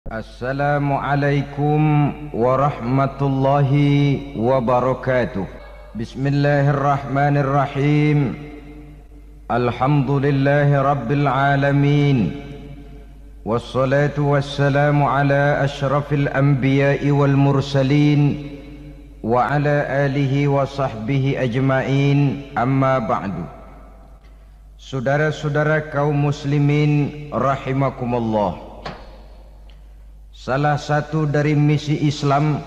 Assalamualaikum warahmatullahi wabarakatuh. Bismillahirrahmanirrahim. Alhamdulillahi rabbil alamin. Wassalatu wassalamu ala ashrafil anbiya'i wal mursalin wa ala alihi wa sahbihi ajma'in, amma ba'du. Saudara-saudara kaum muslimin rahimakumullah, salah satu dari misi Islam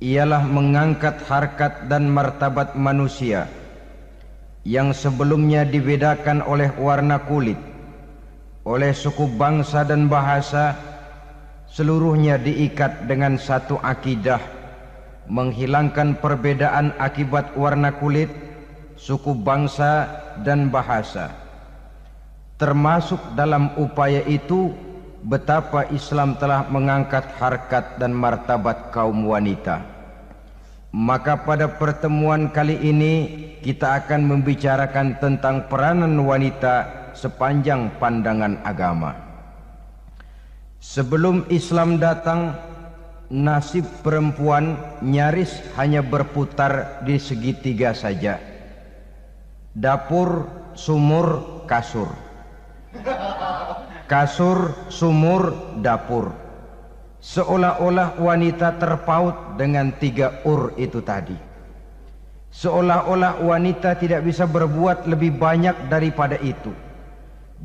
ialah mengangkat harkat dan martabat manusia yang sebelumnya dibedakan oleh warna kulit, oleh suku bangsa dan bahasa. Seluruhnya diikat dengan satu akidah, menghilangkan perbedaan akibat warna kulit, suku bangsa dan bahasa. Termasuk dalam upaya itu betapa Islam telah mengangkat harkat dan martabat kaum wanita. Maka pada pertemuan kali ini kita akan membicarakan tentang peranan wanita sepanjang pandangan agama. Sebelum Islam datang, nasib perempuan nyaris hanya berputar di segitiga saja: dapur, sumur, kasur. Kasur, sumur, dapur. Seolah-olah wanita terpaut dengan tiga itu tadi. Seolah-olah wanita tidak bisa berbuat lebih banyak daripada itu.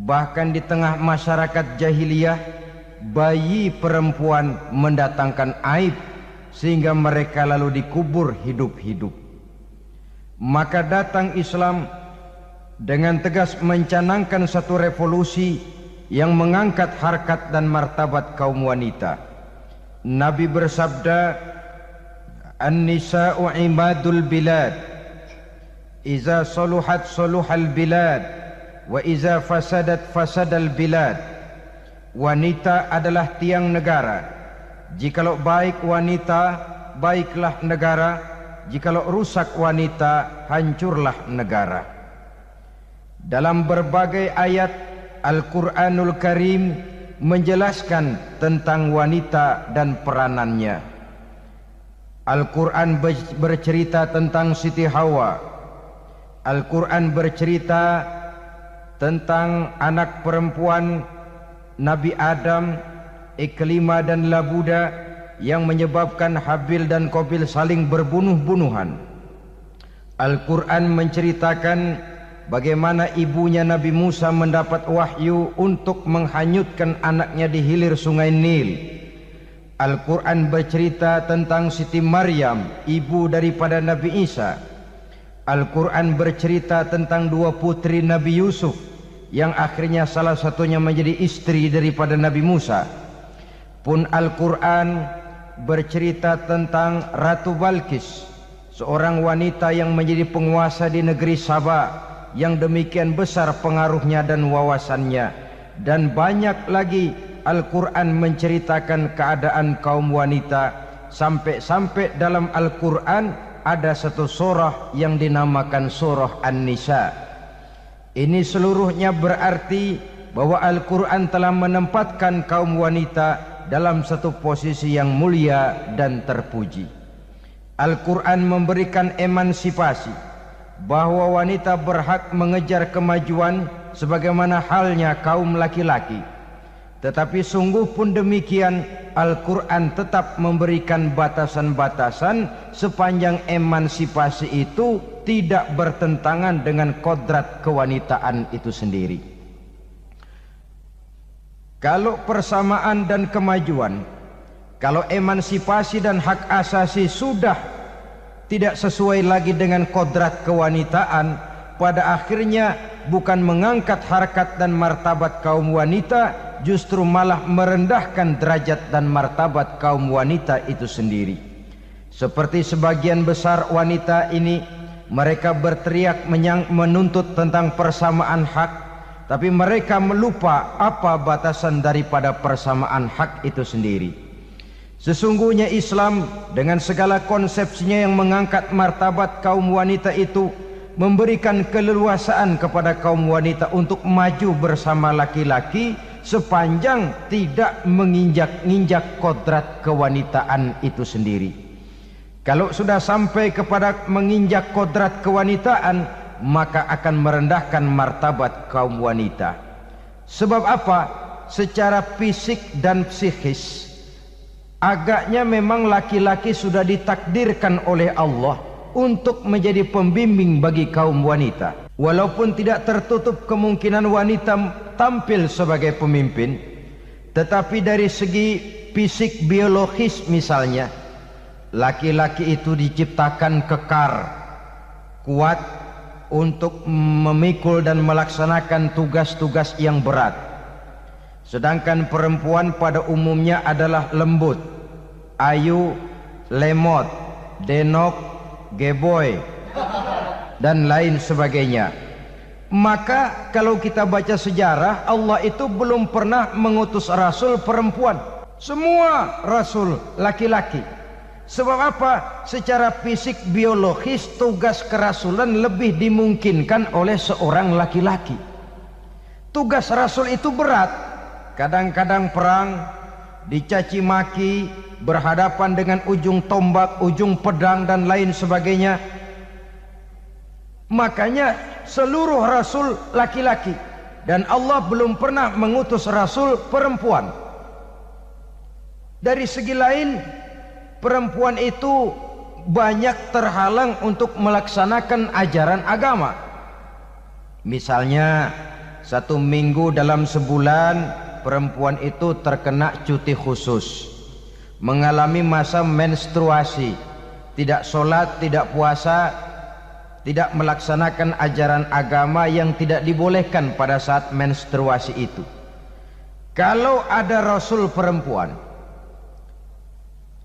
Bahkan di tengah masyarakat jahiliyah, bayi perempuan mendatangkan aib sehingga mereka lalu dikubur hidup-hidup. Maka datang Islam dengan tegas mencanangkan satu revolusi yang mengangkat harkat dan martabat kaum wanita. Nabi bersabda, "An-nisa'u imadul bilad, iza saluhat saluhal bilad, wa iza fasadat fasadal bilad." Wanita adalah tiang negara. Jikalau baik wanita, baiklah negara. Jikalau rusak wanita, hancurlah negara. Dalam berbagai ayat Al-Quranul Karim menjelaskan tentang wanita dan peranannya. Al-Quran bercerita tentang Siti Hawa. Al-Quran bercerita tentang anak perempuan Nabi Adam, Iklimah dan Labuda, yang menyebabkan Habil dan Qabil saling berbunuh-bunuhan. Al-Quran menceritakan bagaimana ibunya Nabi Musa mendapat wahyu untuk menghanyutkan anaknya di hilir sungai Nil. Al-Quran bercerita tentang Siti Maryam, ibu daripada Nabi Isa. Al-Quran bercerita tentang dua putri Nabi Yusuf, yang akhirnya salah satunya menjadi istri daripada Nabi Musa. Pun Al-Quran bercerita tentang Ratu Balkis, seorang wanita yang menjadi penguasa di negeri Sabah, yang demikian besar pengaruhnya dan wawasannya. Dan banyak lagi Al-Quran menceritakan keadaan kaum wanita, sampai-sampai dalam Al-Quran ada satu surah yang dinamakan surah An-Nisa. Ini seluruhnya berarti bahwa Al-Quran telah menempatkan kaum wanita dalam satu posisi yang mulia dan terpuji. Al-Quran memberikan emansipasi, bahwa wanita berhak mengejar kemajuan sebagaimana halnya kaum laki-laki. Tetapi sungguh pun demikian, Al-Quran tetap memberikan batasan-batasan sepanjang emansipasi itu tidak bertentangan dengan kodrat kewanitaan itu sendiri. Kalau persamaan dan kemajuan, kalau emansipasi dan hak asasi sudah tidak sesuai lagi dengan kodrat kewanitaan, pada akhirnya bukan mengangkat harkat dan martabat kaum wanita, justru malah merendahkan derajat dan martabat kaum wanita itu sendiri. Seperti sebagian besar wanita ini, mereka berteriak menuntut tentang persamaan hak, tapi mereka melupa apa batasan daripada persamaan hak itu sendiri. Sesungguhnya Islam dengan segala konsepsinya yang mengangkat martabat kaum wanita itu memberikan keleluasaan kepada kaum wanita untuk maju bersama laki-laki sepanjang tidak menginjak-injak kodrat kewanitaan itu sendiri. Kalau sudah sampai kepada menginjak kodrat kewanitaan, maka akan merendahkan martabat kaum wanita. Sebab apa? Secara fisik dan psikis agaknya memang laki-laki sudah ditakdirkan oleh Allah untuk menjadi pembimbing bagi kaum wanita. Walaupun tidak tertutup kemungkinan wanita tampil sebagai pemimpin, tetapi dari segi fisik biologis misalnya, laki-laki itu diciptakan kekar, kuat untuk memikul dan melaksanakan tugas-tugas yang berat. Sedangkan perempuan pada umumnya adalah lembut, ayu, lemot, denok, geboy, dan lain sebagainya. Maka kalau kita baca sejarah, Allah itu belum pernah mengutus rasul perempuan. Semua rasul laki-laki. Sebab apa? Secara fisik biologis tugas kerasulan lebih dimungkinkan oleh seorang laki-laki. Tugas rasul itu berat. Kadang-kadang perang, dicaci maki, berhadapan dengan ujung tombak, ujung pedang dan lain sebagainya. Makanya seluruh rasul laki-laki, dan Allah belum pernah mengutus rasul perempuan. Dari segi lain, perempuan itu banyak terhalang untuk melaksanakan ajaran agama. Misalnya 1 minggu dalam sebulan perempuan itu terkena cuti khusus, mengalami masa menstruasi, tidak sholat, tidak puasa, tidak melaksanakan ajaran agama yang tidak dibolehkan pada saat menstruasi itu. Kalau ada rasul perempuan,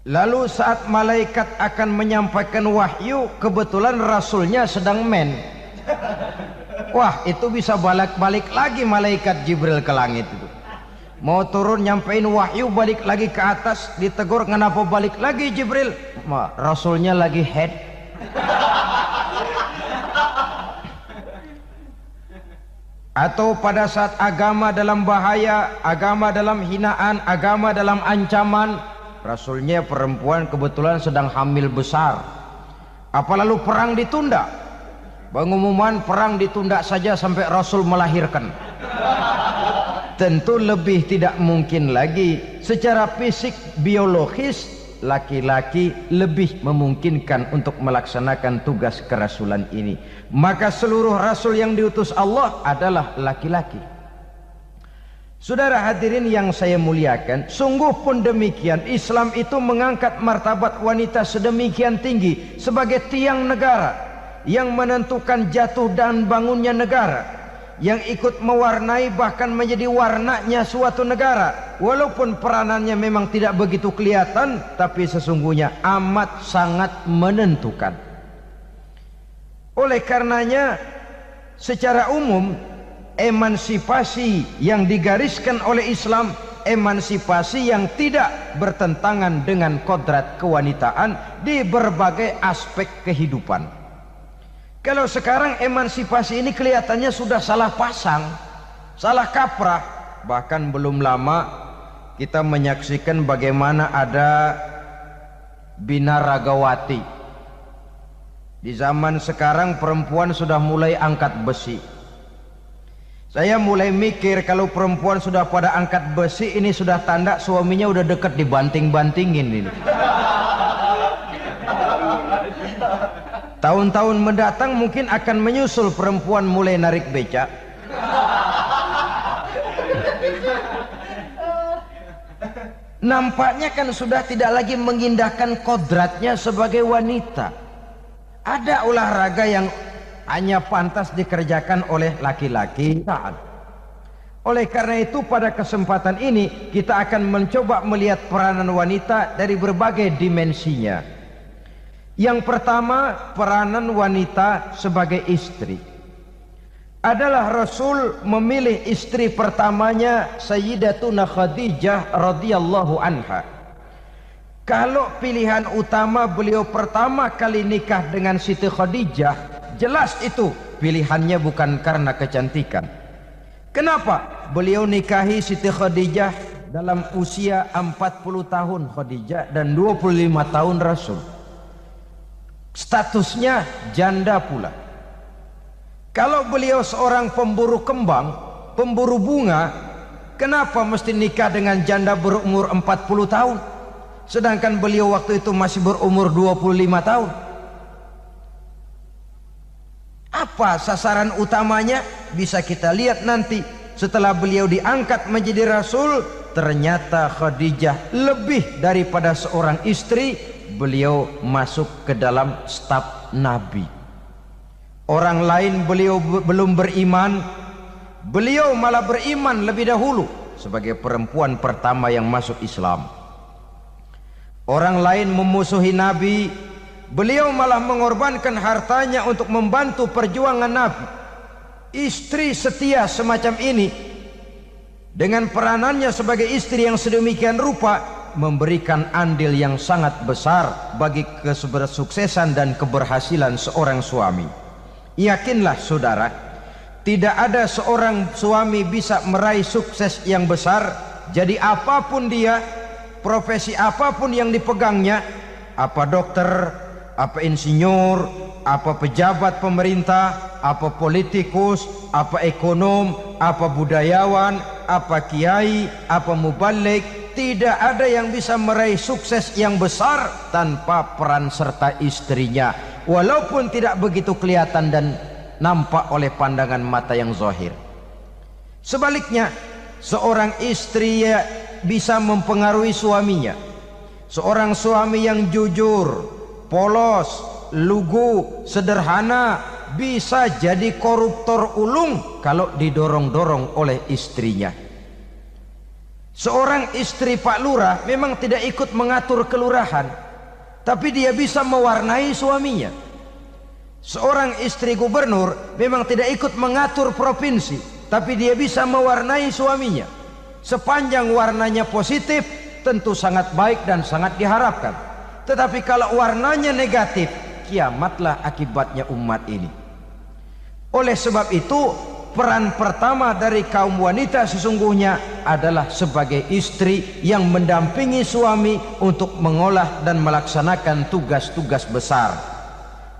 lalu saat malaikat akan menyampaikan wahyu, kebetulan rasulnya sedang wah, itu bisa balik-balik lagi malaikat Jibril ke langit itu. Mau turun nyampein wahyu, balik lagi ke atas, ditegur, kenapa balik lagi Jibril? Rasulnya lagi head. Atau pada saat agama dalam bahaya, agama dalam hinaan, agama dalam ancaman, rasulnya perempuan kebetulan sedang hamil besar. Apa lalu perang ditunda? Pengumuman perang ditunda saja sampai rasul melahirkan. Tentu lebih tidak mungkin lagi. Secara fisik biologis, laki-laki lebih memungkinkan untuk melaksanakan tugas kerasulan ini. Maka seluruh rasul yang diutus Allah adalah laki-laki. Saudara hadirin yang saya muliakan, sungguh pun demikian, Islam itu mengangkat martabat wanita sedemikian tinggi sebagai tiang negara yang menentukan jatuh dan bangunnya negara, yang ikut mewarnai bahkan menjadi warnanya suatu negara. Walaupun peranannya memang tidak begitu kelihatan, tapi sesungguhnya amat sangat menentukan. Oleh karenanya, secara umum emansipasi yang digariskan oleh Islam, emansipasi yang tidak bertentangan dengan kodrat kewanitaan di berbagai aspek kehidupan. Kalau sekarang emansipasi ini kelihatannya sudah salah pasang, salah kaprah. Bahkan belum lama kita menyaksikan bagaimana ada binaragawati. Di zaman sekarang perempuan sudah mulai angkat besi. Saya mulai mikir kalau perempuan sudah pada angkat besi, ini sudah tanda suaminya udah dekat dibanting-bantingin ini. Tahun-tahun mendatang mungkin akan menyusul perempuan mulai narik beca. Nampaknya kan sudah tidak lagi mengindahkan kodratnya sebagai wanita. Ada olahraga yang hanya pantas dikerjakan oleh laki-laki. Oleh karena itu pada kesempatan ini kita akan mencoba melihat peranan wanita dari berbagai dimensinya. Yang pertama, peranan wanita sebagai istri. Adalah Rasul memilih istri pertamanya Sayyidatuna Khadijah radhiyallahu anha. Kalau pilihan utama beliau pertama kali nikah dengan Siti Khadijah, jelas itu pilihannya bukan karena kecantikan, Kenapa beliau nikahi Siti Khadijah dalam usia 40 tahun Khadijah dan 25 tahun Rasul? Statusnya janda pula. Kalau beliau seorang pemburu kembang, pemburu bunga, kenapa mesti nikah dengan janda berumur 40 tahun? Sedangkan beliau waktu itu masih berumur 25 tahun. Apa sasaran utamanya? Bisa kita lihat nanti setelah beliau diangkat menjadi Rasul. Ternyata Khadijah lebih daripada seorang istri, beliau masuk ke dalam staf Nabi. Orang lain beliau belum beriman, beliau malah beriman lebih dahulu sebagai perempuan pertama yang masuk Islam. Orang lain memusuhi Nabi, beliau malah mengorbankan hartanya untuk membantu perjuangan Nabi. Istri setia semacam ini dengan peranannya sebagai istri yang sedemikian rupa memberikan andil yang sangat besar bagi kesuksesan dan keberhasilan seorang suami. Yakinlah saudara, tidak ada seorang suami bisa meraih sukses yang besar, jadi apapun dia, profesi apapun yang dipegangnya, apa dokter, apa insinyur, apa pejabat pemerintah, apa politikus, apa ekonom, apa budayawan, apa kiai, apa mubalik, tidak ada yang bisa meraih sukses yang besar tanpa peran serta istrinya, walaupun tidak begitu kelihatan dan nampak oleh pandangan mata yang zahir. Sebaliknya, seorang istri bisa mempengaruhi suaminya. Seorang suami yang jujur, polos, lugu, sederhana, bisa jadi koruptor ulung kalau didorong-dorong oleh istrinya. Seorang istri Pak Lurah memang tidak ikut mengatur kelurahan, tapi dia bisa mewarnai suaminya. Seorang istri gubernur memang tidak ikut mengatur provinsi, tapi dia bisa mewarnai suaminya. Sepanjang warnanya positif, tentu sangat baik dan sangat diharapkan. Tetapi kalau warnanya negatif, kiamatlah akibatnya umat ini. Oleh sebab itu, peran pertama dari kaum wanita sesungguhnya adalah sebagai istri yang mendampingi suami untuk mengolah dan melaksanakan tugas-tugas besar.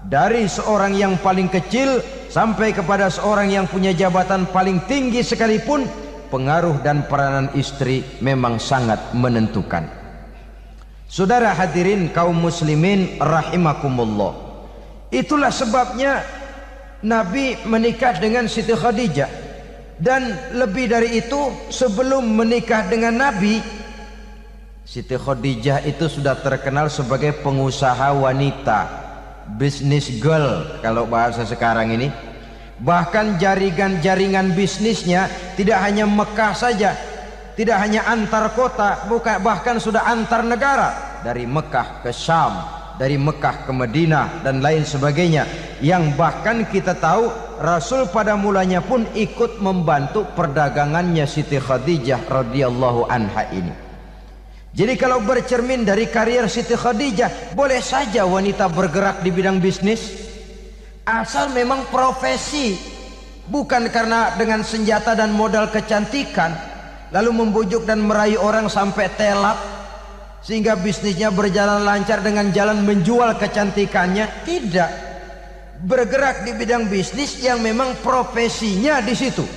Dari seorang yang paling kecil sampai kepada seorang yang punya jabatan paling tinggi sekalipun, pengaruh dan peranan istri memang sangat menentukan. Saudara hadirin kaum muslimin rahimakumullah, itulah sebabnya Nabi menikah dengan Siti Khadijah. Dan lebih dari itu, sebelum menikah dengan Nabi, Siti Khadijah itu sudah terkenal sebagai pengusaha wanita, business girl kalau bahasa sekarang ini. Bahkan jaringan bisnisnya tidak hanya Mekah saja, tidak hanya antar kota, bahkan sudah antar negara, dari Mekah ke Syam, dari Mekah ke Madinah dan lain sebagainya, yang bahkan kita tahu Rasul pada mulanya pun ikut membantu perdagangannya Siti Khadijah radhiyallahu anha ini. Jadi kalau bercermin dari karier Siti Khadijah, boleh saja wanita bergerak di bidang bisnis, asal memang profesi, bukan karena dengan senjata dan modal kecantikan lalu membujuk dan merayu orang sampai telap sehingga bisnisnya berjalan lancar dengan jalan menjual kecantikannya. Tidak, bergerak di bidang bisnis yang memang profesinya di situ.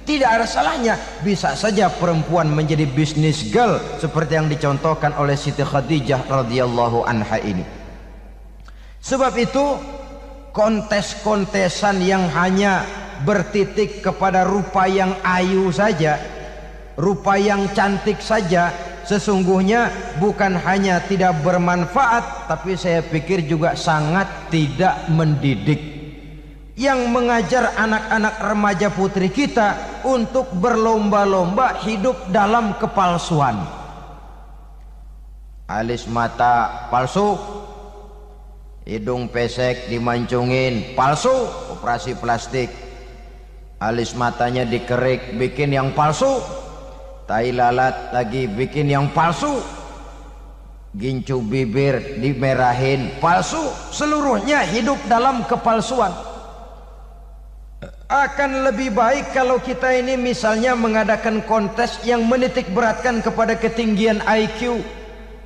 Tidak ada salahnya. Bisa saja perempuan menjadi business girl seperti yang dicontohkan oleh Siti Khadijah radhiyallahu anha ini. Sebab itu, kontes-kontesan yang hanya bertitik kepada rupa yang ayu saja, rupa yang cantik saja, sesungguhnya bukan hanya tidak bermanfaat, tapi saya pikir juga sangat tidak mendidik. Yang mengajar anak-anak remaja putri kita untuk berlomba-lomba hidup dalam kepalsuan. Alis mata palsu, hidung pesek dimancungin palsu, operasi plastik. Alis matanya dikerik bikin yang palsu, tai lalat lagi bikin yang palsu, gincu bibir dimerahin palsu. Seluruhnya hidup dalam kepalsuan. Akan lebih baik kalau kita ini misalnya mengadakan kontes yang menitik beratkan kepada ketinggian IQ,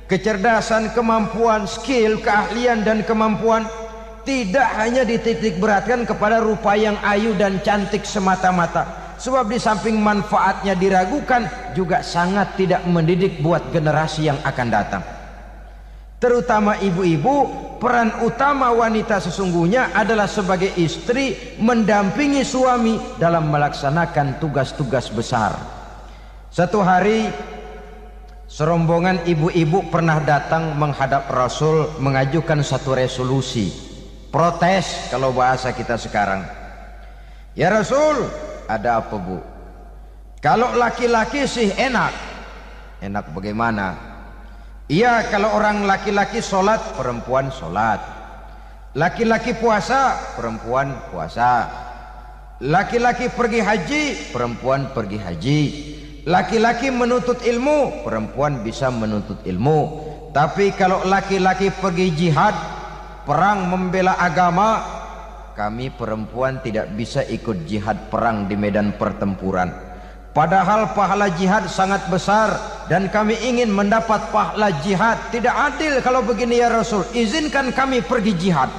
kecerdasan, kemampuan, skill, keahlian dan kemampuan. Tidak hanya dititik beratkan kepada rupa yang ayu dan cantik semata-mata. Sebab di samping manfaatnya diragukan, juga sangat tidak mendidik buat generasi yang akan datang. Terutama ibu-ibu, peran utama wanita sesungguhnya adalah sebagai istri mendampingi suami dalam melaksanakan tugas-tugas besar. Satu hari serombongan ibu-ibu pernah datang menghadap Rasul mengajukan satu resolusi, protes kalau bahasa kita sekarang. Ya Rasul, ada apa bu? Kalau laki-laki sih enak. Enak bagaimana? Iya, kalau orang laki-laki sholat, perempuan sholat. Laki-laki puasa, perempuan puasa. Laki-laki pergi haji, perempuan pergi haji. Laki-laki menuntut ilmu, perempuan bisa menuntut ilmu. Tapi kalau laki-laki pergi jihad, perang membela agama, kami perempuan tidak bisa ikut jihad perang di medan pertempuran. Padahal pahala jihad sangat besar dan kami ingin mendapat pahala jihad. Tidak adil kalau begini ya Rasul, izinkan kami pergi jihad.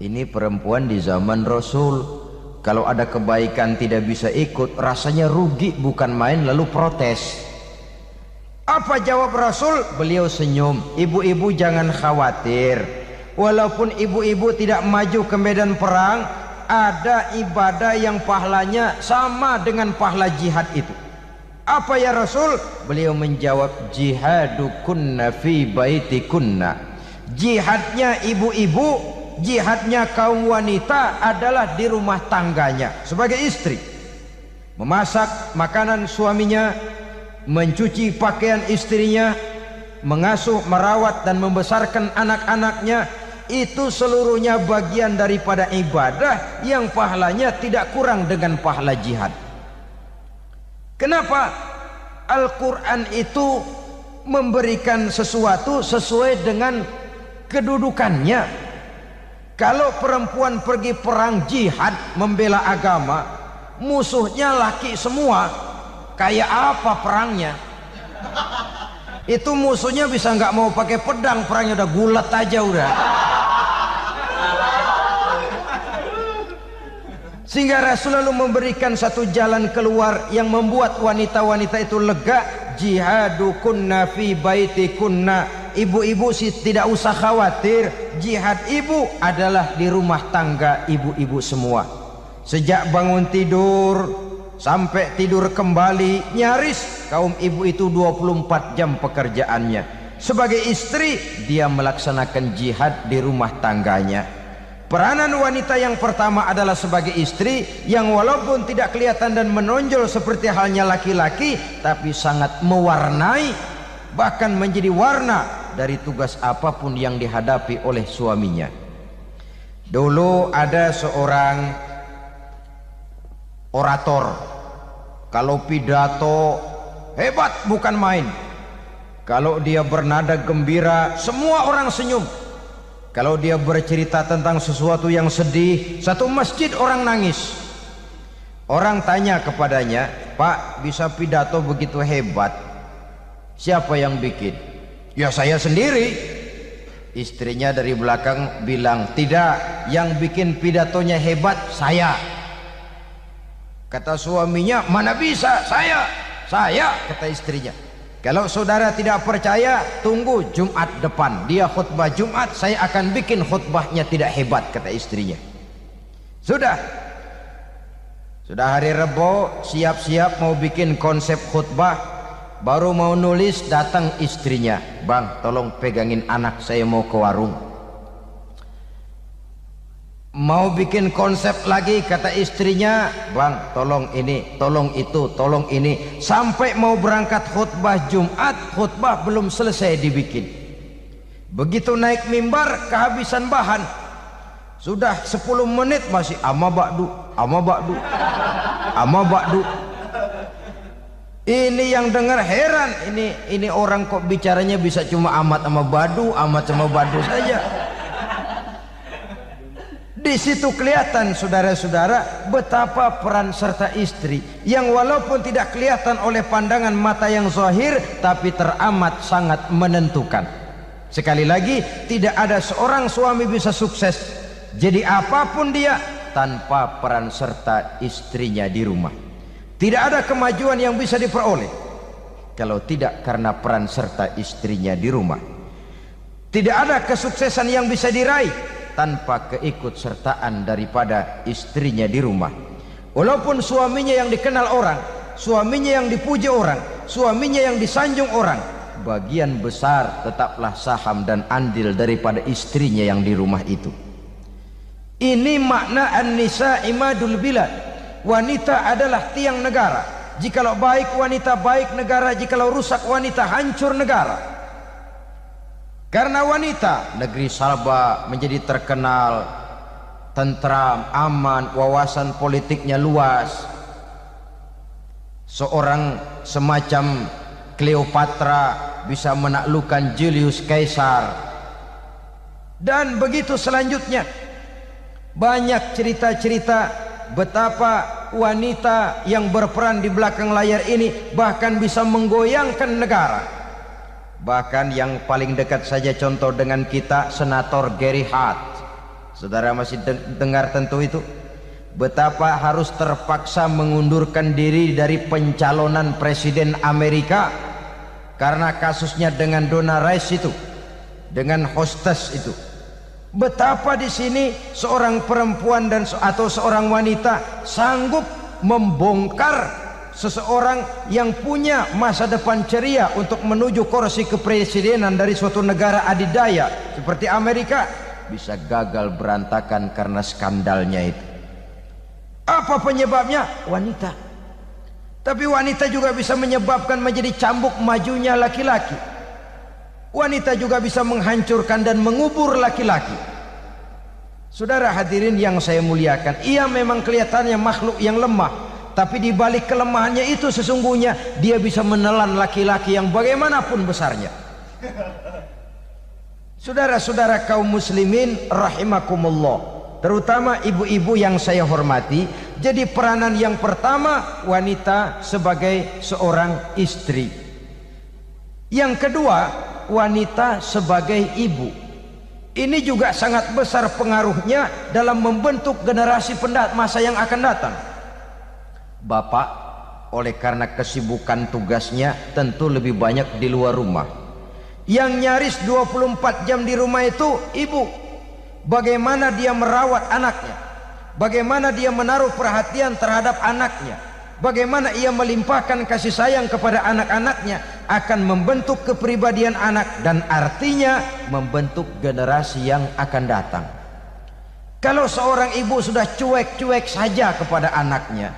Ini perempuan di zaman Rasul, kalau ada kebaikan tidak bisa ikut, rasanya rugi bukan main, lalu protes. Apa jawab Rasul? Beliau senyum. Ibu-ibu jangan khawatir, walaupun ibu-ibu tidak maju ke medan perang, ada ibadah yang pahalanya sama dengan pahala jihad itu. Apa ya Rasul? Beliau menjawab, jihadukunna fi baitikunna. Jihadnya ibu-ibu, jihadnya kaum wanita adalah di rumah tangganya sebagai istri. Memasak makanan suaminya, mencuci pakaian istrinya, mengasuh, merawat dan membesarkan anak-anaknya. Itu seluruhnya bagian daripada ibadah yang pahalanya tidak kurang dengan pahala jihad. Kenapa? Al-Quran itu memberikan sesuatu sesuai dengan kedudukannya. Kalau perempuan pergi perang jihad membela agama, musuhnya laki semua, kayak apa perangnya? Itu musuhnya bisa nggak mau pakai pedang, perangnya udah gulat aja udah. Sehingga Rasul lalu memberikan satu jalan keluar yang membuat wanita-wanita itu lega. Jihadukunna fi baitikunna. Ibu-ibu sih tidak usah khawatir, jihad ibu adalah di rumah tangga ibu-ibu semua. Sejak bangun tidur sampai tidur kembali, nyaris kaum ibu itu 24 jam pekerjaannya. Sebagai istri, dia melaksanakan jihad di rumah tangganya. Peranan wanita yang pertama adalah sebagai istri yang walaupun tidak kelihatan dan menonjol seperti halnya laki-laki, tapi sangat mewarnai, bahkan menjadi warna dari tugas apapun yang dihadapi oleh suaminya. Dulu ada seorang orator, kalau pidato hebat bukan main. Kalau dia bernada gembira, semua orang senyum. Kalau dia bercerita tentang sesuatu yang sedih, satu masjid orang nangis. Orang tanya kepadanya, Pak, bisa pidato begitu hebat, siapa yang bikin? Ya saya sendiri. Istrinya dari belakang bilang, tidak, yang bikin pidatonya hebat saya. Kata suaminya, mana bisa, saya, kata istrinya. Kalau saudara tidak percaya, tunggu Jumat depan, dia khutbah Jumat, saya akan bikin khutbahnya tidak hebat, kata istrinya. Sudah hari Rebo, siap-siap mau bikin konsep khutbah, baru mau nulis, datang istrinya, Bang, tolong pegangin anak, saya mau ke warung. Mau bikin konsep lagi, kata istrinya, Bang, tolong ini, tolong itu, tolong ini. Sampai mau berangkat khutbah Jumat, khutbah belum selesai dibikin. Begitu naik mimbar, kehabisan bahan. Sudah 10 menit masih ama ba'du. Ini yang dengar heran, ini orang kok bicaranya bisa cuma amat sama badu saja. Di situ kelihatan saudara-saudara betapa peran serta istri yang walaupun tidak kelihatan oleh pandangan mata yang zahir, tapi teramat sangat menentukan. Sekali lagi, tidak ada seorang suami bisa sukses jadi apapun dia tanpa peran serta istrinya di rumah. Tidak ada kemajuan yang bisa diperoleh kalau tidak karena peran serta istrinya di rumah. Tidak ada kesuksesan yang bisa diraih tanpa keikutsertaan daripada istrinya di rumah. Walaupun suaminya yang dikenal orang, suaminya yang dipuji orang, suaminya yang disanjung orang, bagian besar tetaplah saham dan andil daripada istrinya yang di rumah itu. Ini makna an-nisa imadul bilad. Wanita adalah tiang negara. Jikalau baik wanita, baik negara. Jikalau rusak wanita, hancur negara. Karena wanita, negeri Salba menjadi terkenal, tentram, aman, wawasan politiknya luas. Seorang semacam Cleopatra bisa menaklukkan Julius Caesar. Dan begitu selanjutnya. Banyak cerita-cerita betapa wanita yang berperan di belakang layar ini bahkan bisa menggoyangkan negara. Bahkan yang paling dekat saja contoh dengan kita, Senator Gary Hart. Saudara masih dengar tentu itu, betapa harus terpaksa mengundurkan diri dari pencalonan presiden Amerika karena kasusnya dengan Donna Rice itu, dengan hostess itu. Betapa di sini seorang perempuan atau seorang wanita sanggup membongkar seseorang yang punya masa depan ceria untuk menuju kursi kepresidenan dari suatu negara adidaya seperti Amerika, bisa gagal berantakan karena skandalnya itu. Apa penyebabnya? Wanita. Tapi wanita juga bisa menyebabkan menjadi cambuk majunya laki-laki. Wanita juga bisa menghancurkan dan mengubur laki-laki. Saudara hadirin yang saya muliakan, ia memang kelihatannya makhluk yang lemah, tapi di balik kelemahannya itu sesungguhnya dia bisa menelan laki-laki yang bagaimanapun besarnya. Saudara-saudara kaum muslimin rahimakumullah, terutama ibu-ibu yang saya hormati, jadi peranan yang pertama wanita sebagai seorang istri. Yang kedua, wanita sebagai ibu. Ini juga sangat besar pengaruhnya dalam membentuk generasi masa yang akan datang. Bapak oleh karena kesibukan tugasnya tentu lebih banyak di luar rumah. Yang nyaris 24 jam di rumah itu ibu. Bagaimana dia merawat anaknya, bagaimana dia menaruh perhatian terhadap anaknya, bagaimana ia melimpahkan kasih sayang kepada anak-anaknya, akan membentuk kepribadian anak dan artinya membentuk generasi yang akan datang. Kalau seorang ibu sudah cuek-cuek saja kepada anaknya,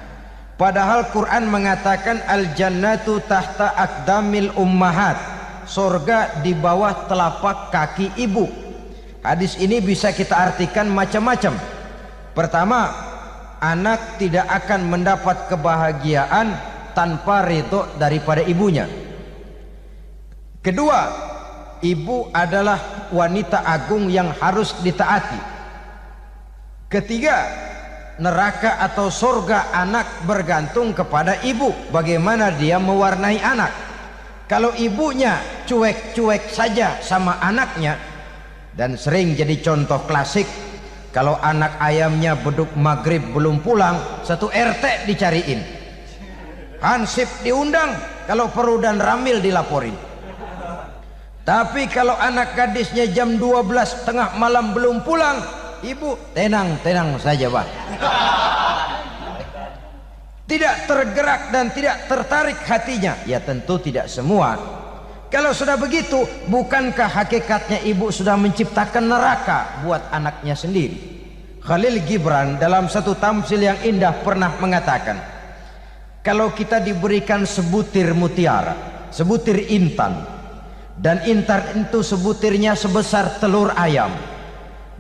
padahal Quran mengatakan al-jannatu tahta aqdamil ummahat, surga di bawah telapak kaki ibu. Hadis ini bisa kita artikan macam-macam. Pertama, anak tidak akan mendapat kebahagiaan tanpa ridho daripada ibunya. Kedua, ibu adalah wanita agung yang harus ditaati. Ketiga, neraka atau surga anak bergantung kepada ibu, bagaimana dia mewarnai anak. Kalau ibunya cuek-cuek saja sama anaknya, dan sering jadi contoh klasik, kalau anak ayamnya beduk maghrib belum pulang, satu RT dicariin, hansip diundang, kalau perlu dan ramil dilaporin. Tapi kalau anak gadisnya jam 12 tengah malam belum pulang, ibu tenang-tenang saja Pak. Tidak tergerak dan tidak tertarik hatinya. Ya tentu tidak semua. Kalau sudah begitu, bukankah hakikatnya ibu sudah menciptakan neraka buat anaknya sendiri? Khalil Gibran dalam satu tamsil yang indah pernah mengatakan, kalau kita diberikan sebutir mutiara, sebutir intan, dan intan itu sebutirnya sebesar telur ayam,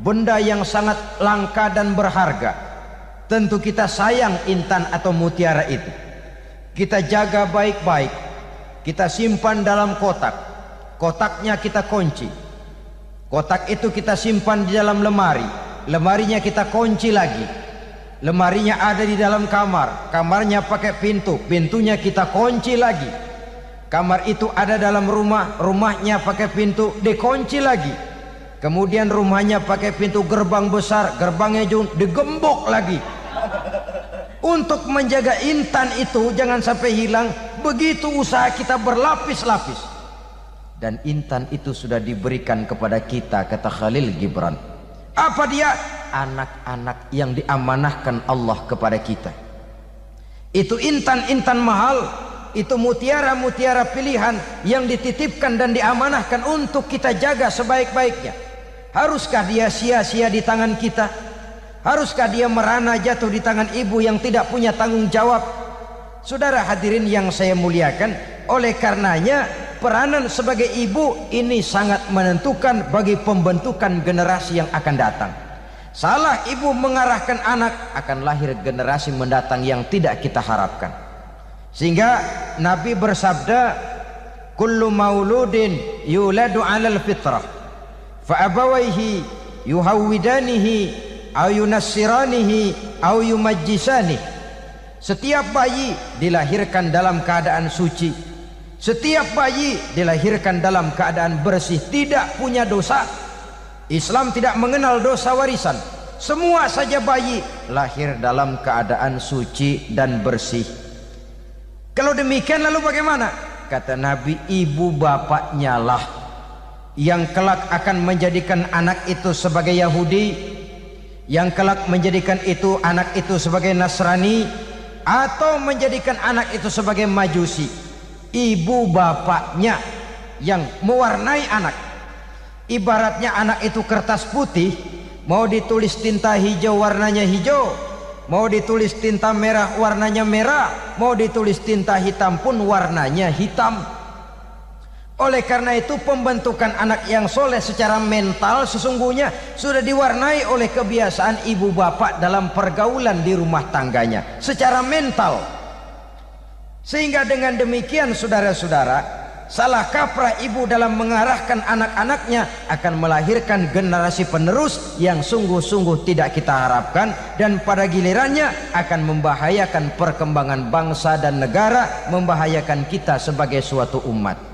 benda yang sangat langka dan berharga, tentu kita sayang intan atau mutiara itu. Kita jaga baik-baik, kita simpan dalam kotak, kotaknya kita kunci, kotak itu kita simpan di dalam lemari, lemarinya kita kunci lagi. Lemarinya ada di dalam kamar, kamarnya pakai pintu, pintunya kita kunci lagi. Kamar itu ada dalam rumah, rumahnya pakai pintu, dikunci lagi. Kemudian rumahnya pakai pintu gerbang besar, gerbangnya juga digembok lagi. Untuk menjaga intan itu jangan sampai hilang, begitu usaha kita berlapis-lapis. Dan intan itu sudah diberikan kepada kita, kata Khalil Gibran. Apa dia? Anak-anak yang diamanahkan Allah kepada kita. Itu intan-intan mahal, itu mutiara-mutiara pilihan yang dititipkan dan diamanahkan untuk kita jaga sebaik-baiknya. Haruskah dia sia-sia di tangan kita? Haruskah dia merana jatuh di tangan ibu yang tidak punya tanggung jawab? Saudara hadirin yang saya muliakan, oleh karenanya peranan sebagai ibu ini sangat menentukan bagi pembentukan generasi yang akan datang. Salah ibu mengarahkan anak, akan lahir generasi mendatang yang tidak kita harapkan. Sehingga Nabi bersabda, kullu mauludin yuladu 'alal fitrah fa abawaihi yuhawwidanihi aw yunassiranihi aw yumajjisanihi. Setiap bayi dilahirkan dalam keadaan suci, setiap bayi dilahirkan dalam keadaan bersih, tidak punya dosa. Islam tidak mengenal dosa warisan. Semua saja bayi lahir dalam keadaan suci dan bersih. Kalau demikian lalu bagaimana? Kata Nabi, ibu bapaknya lah yang kelak akan menjadikan anak itu sebagai Yahudi, yang kelak menjadikan itu anak itu sebagai Nasrani, atau menjadikan anak itu sebagai Majusi. Ibu bapaknya yang mewarnai anak. Ibaratnya anak itu kertas putih, mau ditulis tinta hijau warnanya hijau, mau ditulis tinta merah warnanya merah, mau ditulis tinta hitam pun warnanya hitam. Oleh karena itu pembentukan anak yang soleh secara mental sesungguhnya sudah diwarnai oleh kebiasaan ibu bapak dalam pergaulan di rumah tangganya secara mental. Sehingga dengan demikian saudara-saudara, salah kaprah ibu dalam mengarahkan anak-anaknya akan melahirkan generasi penerus yang sungguh-sungguh tidak kita harapkan, dan pada gilirannya akan membahayakan perkembangan bangsa dan negara, membahayakan kita sebagai suatu umat.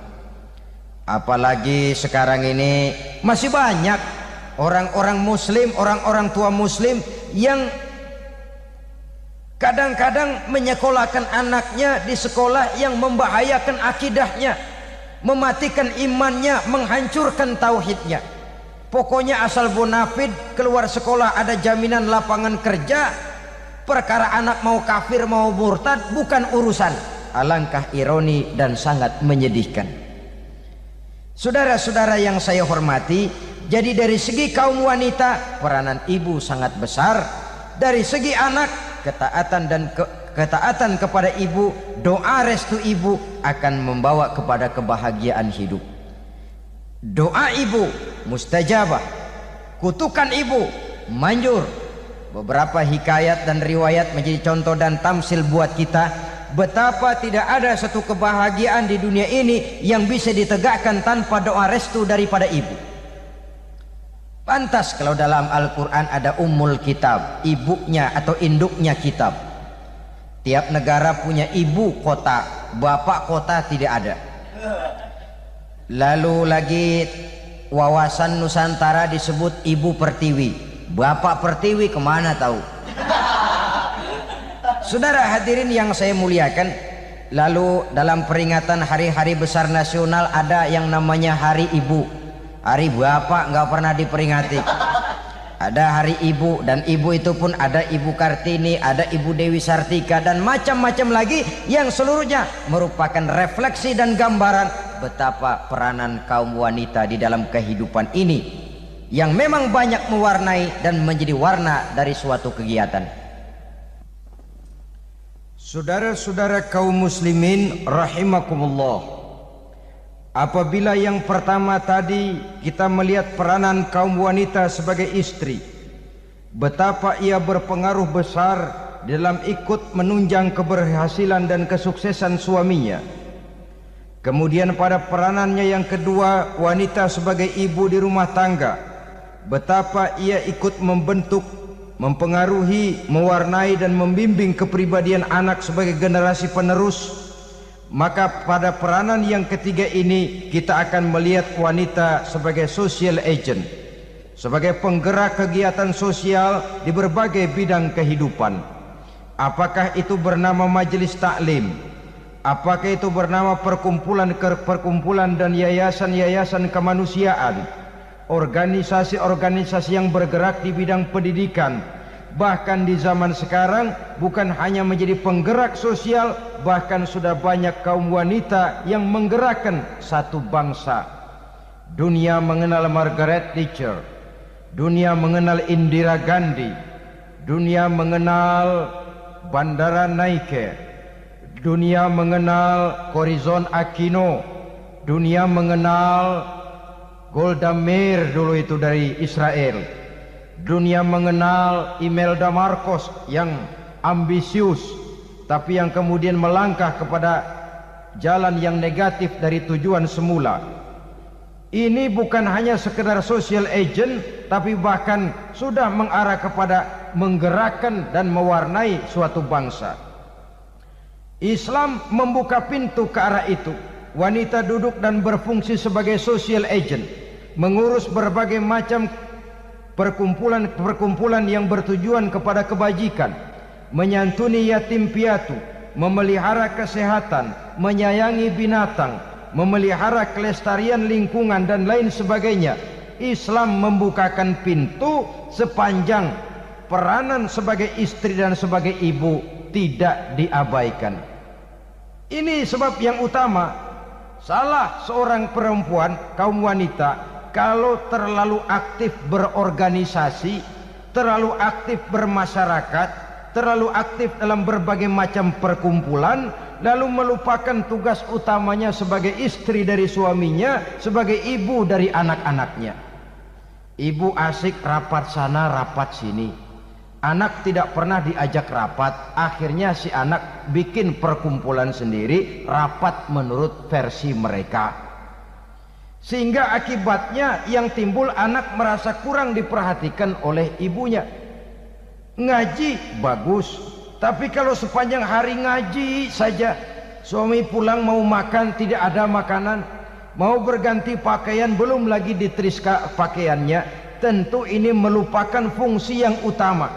Apalagi sekarang ini masih banyak orang-orang muslim, orang-orang tua muslim yang kadang-kadang menyekolahkan anaknya di sekolah yang membahayakan akidahnya, mematikan imannya, menghancurkan tauhidnya. Pokoknya asal bonafid keluar sekolah ada jaminan lapangan kerja. Perkara anak mau kafir mau murtad bukan urusan. Alangkah ironi dan sangat menyedihkan. Saudara-saudara yang saya hormati, jadi dari segi kaum wanita peranan ibu sangat besar. Dari segi anak, ketaatan kepada ibu, doa restu ibu akan membawa kepada kebahagiaan hidup. Doa ibu mustajabah, kutukan ibu manjur. Beberapa hikayat dan riwayat menjadi contoh dan tamsil buat kita betapa tidak ada satu kebahagiaan di dunia ini yang bisa ditegakkan tanpa doa restu daripada ibu. Pantas kalau dalam Al-Quran ada ummul kitab, ibunya atau induknya kitab. Tiap negara punya ibu kota, bapak kota tidak ada. Lalu lagi wawasan Nusantara disebut ibu pertiwi, bapak pertiwi kemana tahu. Saudara hadirin yang saya muliakan, lalu dalam peringatan hari-hari besar nasional ada yang namanya Hari Ibu. Hari bapak nggak pernah diperingati. Ada Hari Ibu, dan ibu itu pun ada Ibu Kartini, ada Ibu Dewi Sartika, dan macam-macam lagi yang seluruhnya merupakan refleksi dan gambaran betapa peranan kaum wanita di dalam kehidupan ini yang memang banyak mewarnai dan menjadi warna dari suatu kegiatan. Saudara-saudara kaum muslimin rahimakumullah, apabila yang pertama tadi kita melihat peranan kaum wanita sebagai istri, betapa ia berpengaruh besar dalam ikut menunjang keberhasilan dan kesuksesan suaminya. Kemudian pada peranannya yang kedua, wanita sebagai ibu di rumah tangga, betapa ia ikut membentuk, mempengaruhi, mewarnai dan membimbing kepribadian anak sebagai generasi penerus, maka pada peranan yang ketiga ini kita akan melihat wanita sebagai social agent, sebagai penggerak kegiatan sosial di berbagai bidang kehidupan. Apakah itu bernama majelis taklim, apakah itu bernama perkumpulan dan yayasan-yayasan kemanusiaan, organisasi-organisasi yang bergerak di bidang pendidikan, bahkan di zaman sekarang bukan hanya menjadi penggerak sosial, bahkan sudah banyak kaum wanita yang menggerakkan satu bangsa. Dunia mengenal Margaret Thatcher, dunia mengenal Indira Gandhi, dunia mengenal Bandara Naike, dunia mengenal Corazon Aquino, dunia mengenal Golda Meir dulu itu dari Israel, dunia mengenal Imelda Marcos yang ambisius tapi yang kemudian melangkah kepada jalan yang negatif dari tujuan semula. Ini bukan hanya sekedar social agent, tapi bahkan sudah mengarah kepada menggerakkan dan mewarnai suatu bangsa. Islam membuka pintu ke arah itu. Wanita duduk dan berfungsi sebagai social agent, mengurus berbagai macam perkumpulan yang bertujuan kepada kebajikan, menyantuni yatim piatu, memelihara kesehatan, menyayangi binatang, memelihara kelestarian lingkungan dan lain sebagainya. Islam membukakan pintu sepanjang peranan sebagai istri dan sebagai ibu tidak diabaikan. Ini sebab yang utama. Salah seorang perempuan, kaum wanita, kalau terlalu aktif berorganisasi, terlalu aktif bermasyarakat, terlalu aktif dalam berbagai macam perkumpulan, lalu melupakan tugas utamanya sebagai istri dari suaminya, sebagai ibu dari anak-anaknya. Ibu asik rapat sana rapat sini, anak tidak pernah diajak rapat, akhirnya si anak bikin perkumpulan sendiri, rapat menurut versi mereka, sehingga akibatnya yang timbul anak merasa kurang diperhatikan oleh ibunya. Ngaji bagus, tapi kalau sepanjang hari ngaji saja, suami pulang mau makan tidak ada makanan, mau berganti pakaian belum lagi diteriska pakaiannya, tentu ini melupakan fungsi yang utama.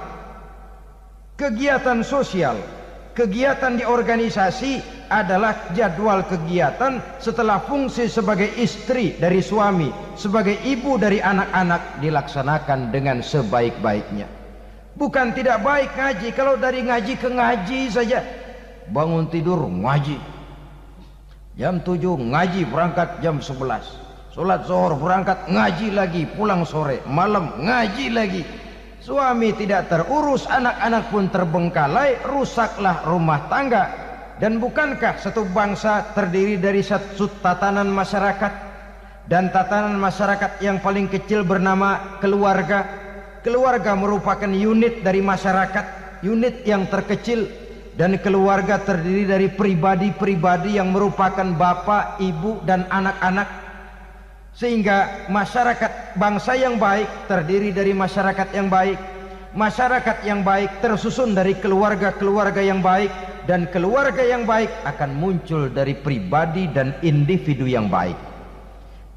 Kegiatan sosial, kegiatan di organisasi adalah jadwal kegiatan setelah fungsi sebagai istri dari suami, sebagai ibu dari anak-anak dilaksanakan dengan sebaik-baiknya. Bukan tidak baik ngaji, kalau dari ngaji ke ngaji saja, bangun tidur ngaji, jam 7 ngaji, berangkat jam 11, sholat zuhur berangkat ngaji lagi, pulang sore, malam ngaji lagi. Suami tidak terurus, anak-anak pun terbengkalai, rusaklah rumah tangga. Dan bukankah satu bangsa terdiri dari satu tatanan masyarakat, dan tatanan masyarakat yang paling kecil bernama keluarga. Keluarga merupakan unit dari masyarakat, unit yang terkecil, dan keluarga terdiri dari pribadi-pribadi yang merupakan bapak, ibu, dan anak-anak. Sehingga masyarakat bangsa yang baik terdiri dari masyarakat yang baik, masyarakat yang baik tersusun dari keluarga-keluarga yang baik, dan keluarga yang baik akan muncul dari pribadi dan individu yang baik.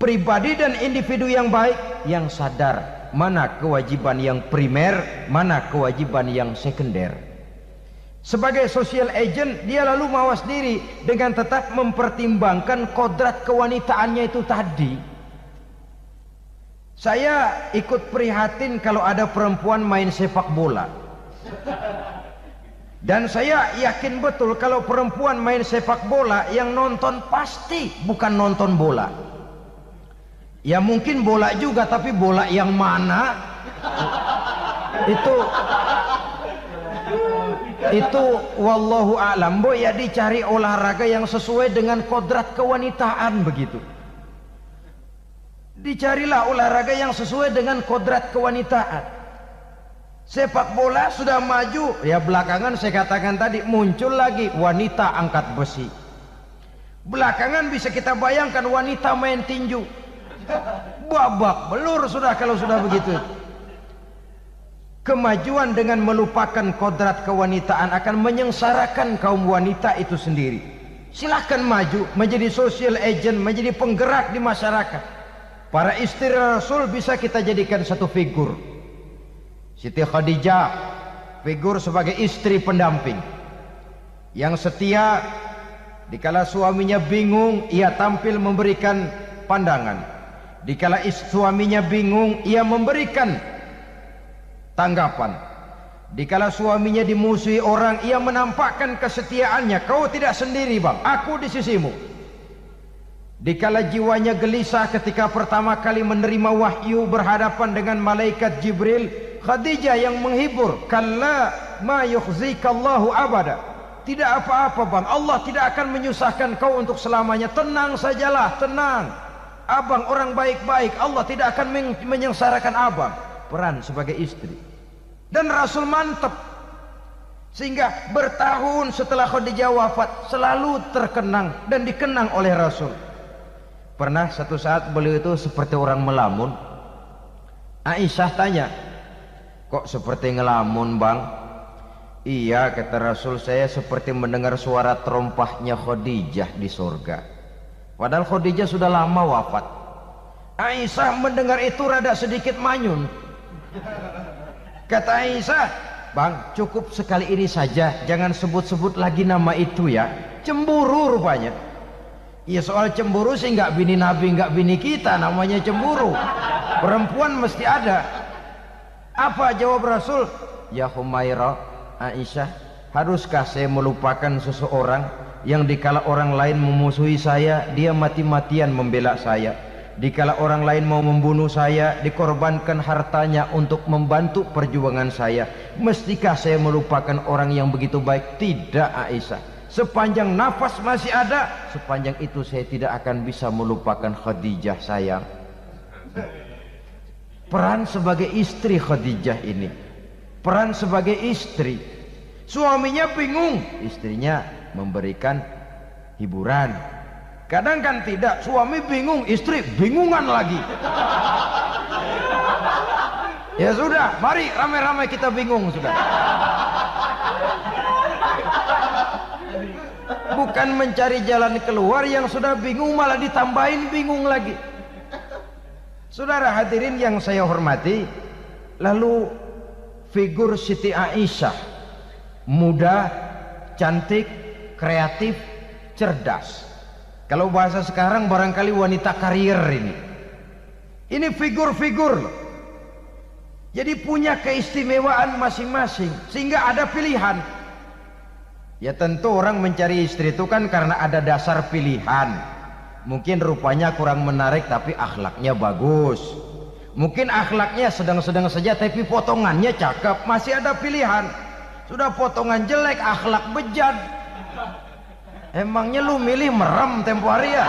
Pribadi dan individu yang baik yang sadar mana kewajiban yang primer, mana kewajiban yang sekunder. Sebagai social agent, dia lalu mawas diri dengan tetap mempertimbangkan kodrat kewanitaannya itu tadi. Saya ikut prihatin kalau ada perempuan main sepak bola, dan saya yakin betul kalau perempuan main sepak bola yang nonton pasti bukan nonton bola. Ya mungkin bola juga, tapi bola yang mana itu wallahu a'lam. Boh, ya dicari olahraga yang sesuai dengan kodrat kewanitaan begitu. Dicarilah olahraga yang sesuai dengan kodrat kewanitaan. Sepak bola sudah maju, ya belakangan saya katakan tadi muncul lagi wanita angkat besi. Belakangan bisa kita bayangkan wanita main tinju. babak belur sudah kalau sudah begitu. Kemajuan dengan melupakan kodrat kewanitaan akan menyengsarakan kaum wanita itu sendiri. Silahkan maju menjadi social agent, menjadi penggerak di masyarakat. Para istri Rasul bisa kita jadikan satu figur. Siti Khadijah, figur sebagai istri pendamping yang setia. Dikala suaminya bingung, ia tampil memberikan pandangan. Dikala suaminya bingung, ia memberikan tanggapan. Dikala suaminya dimusuhi orang, ia menampakkan kesetiaannya. Kau tidak sendiri bang, aku di sisimu. Dikala jiwanya gelisah ketika pertama kali menerima wahyu berhadapan dengan malaikat Jibril, Khadijah yang menghibur. Kalla ma yukhzikallahu abada. Tidak apa-apa bang, Allah tidak akan menyusahkan kau untuk selamanya. Tenang sajalah, tenang. Abang orang baik-baik, Allah tidak akan menyengsarakan abang. Peran sebagai istri. Dan Rasul mantap. Sehingga bertahun setelah Khadijah wafat selalu terkenang dan dikenang oleh Rasul. Pernah satu saat beliau itu seperti orang melamun. Aisyah tanya, kok seperti ngelamun bang? Iya kata Rasul, saya seperti mendengar suara terompahnya Khadijah di surga. Padahal Khadijah sudah lama wafat. Aisyah mendengar itu rada sedikit manyun. Kata Aisyah, bang cukup sekali ini saja, jangan sebut-sebut lagi nama itu ya. Cemburu rupanya. Ya soal cemburu sih nggak bini Nabi, nggak bini kita, namanya cemburu. Perempuan mesti ada. Apa jawab Rasul? Ya Humairah, Aisyah, haruskah saya melupakan seseorang yang dikala orang lain memusuhi saya, dia mati-matian membela saya. Dikala orang lain mau membunuh saya, dikorbankan hartanya untuk membantu perjuangan saya. Mestikah saya melupakan orang yang begitu baik? Tidak Aisyah. Sepanjang nafas masih ada, sepanjang itu saya tidak akan bisa melupakan Khadijah sayang. Peran sebagai istri Khadijah ini, peran sebagai istri. Suaminya bingung, istrinya memberikan hiburan. Kadang kan tidak, suami bingung, istri bingungan lagi. Ya sudah, mari ramai-ramai kita bingung sudah. Bukan mencari jalan keluar, yang sudah bingung malah ditambahin bingung lagi. Saudara hadirin yang saya hormati, lalu figur Siti Aisyah, muda, cantik, kreatif, cerdas. Kalau bahasa sekarang barangkali wanita karier ini. Ini figur-figur loh. Jadi punya keistimewaan masing-masing, sehingga ada pilihan. Ya tentu orang mencari istri itu kan karena ada dasar pilihan. Mungkin rupanya kurang menarik tapi akhlaknya bagus. Mungkin akhlaknya sedang-sedang saja tapi potongannya cakep, masih ada pilihan. Sudah potongan jelek, akhlak bejat. Emangnya lu milih merem tempo hari ya?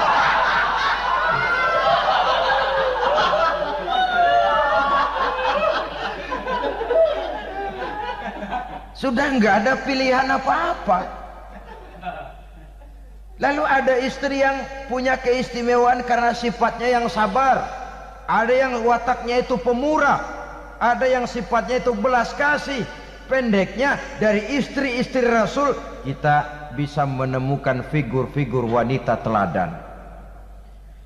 Sudah nggak ada pilihan apa-apa. Lalu ada istri yang punya keistimewaan karena sifatnya yang sabar. Ada yang wataknya itu pemurah. Ada yang sifatnya itu belas kasih. Pendeknya dari istri-istri Rasul kita bisa menemukan figur-figur wanita teladan.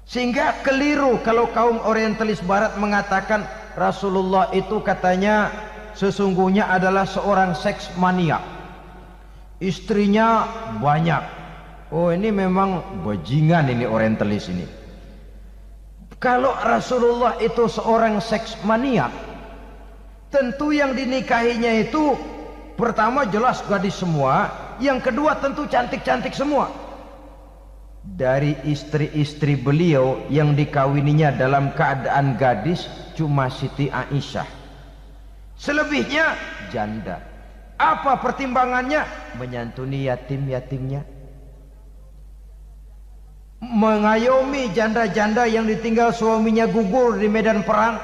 Sehingga keliru kalau kaum orientalis barat mengatakan Rasulullah itu katanya sesungguhnya adalah seorang seks mania, istrinya banyak. Oh ini memang bajingan ini orientalis ini. Kalau Rasulullah itu seorang seks mania, tentu yang dinikahinya itu pertama jelas gadis semua, yang kedua tentu cantik-cantik semua. Dari istri-istri beliau yang dikawininya dalam keadaan gadis cuma Siti Aisyah. Selebihnya janda. Apa pertimbangannya? Menyantuni yatim-yatimnya, mengayomi janda-janda yang ditinggal suaminya gugur di medan perang,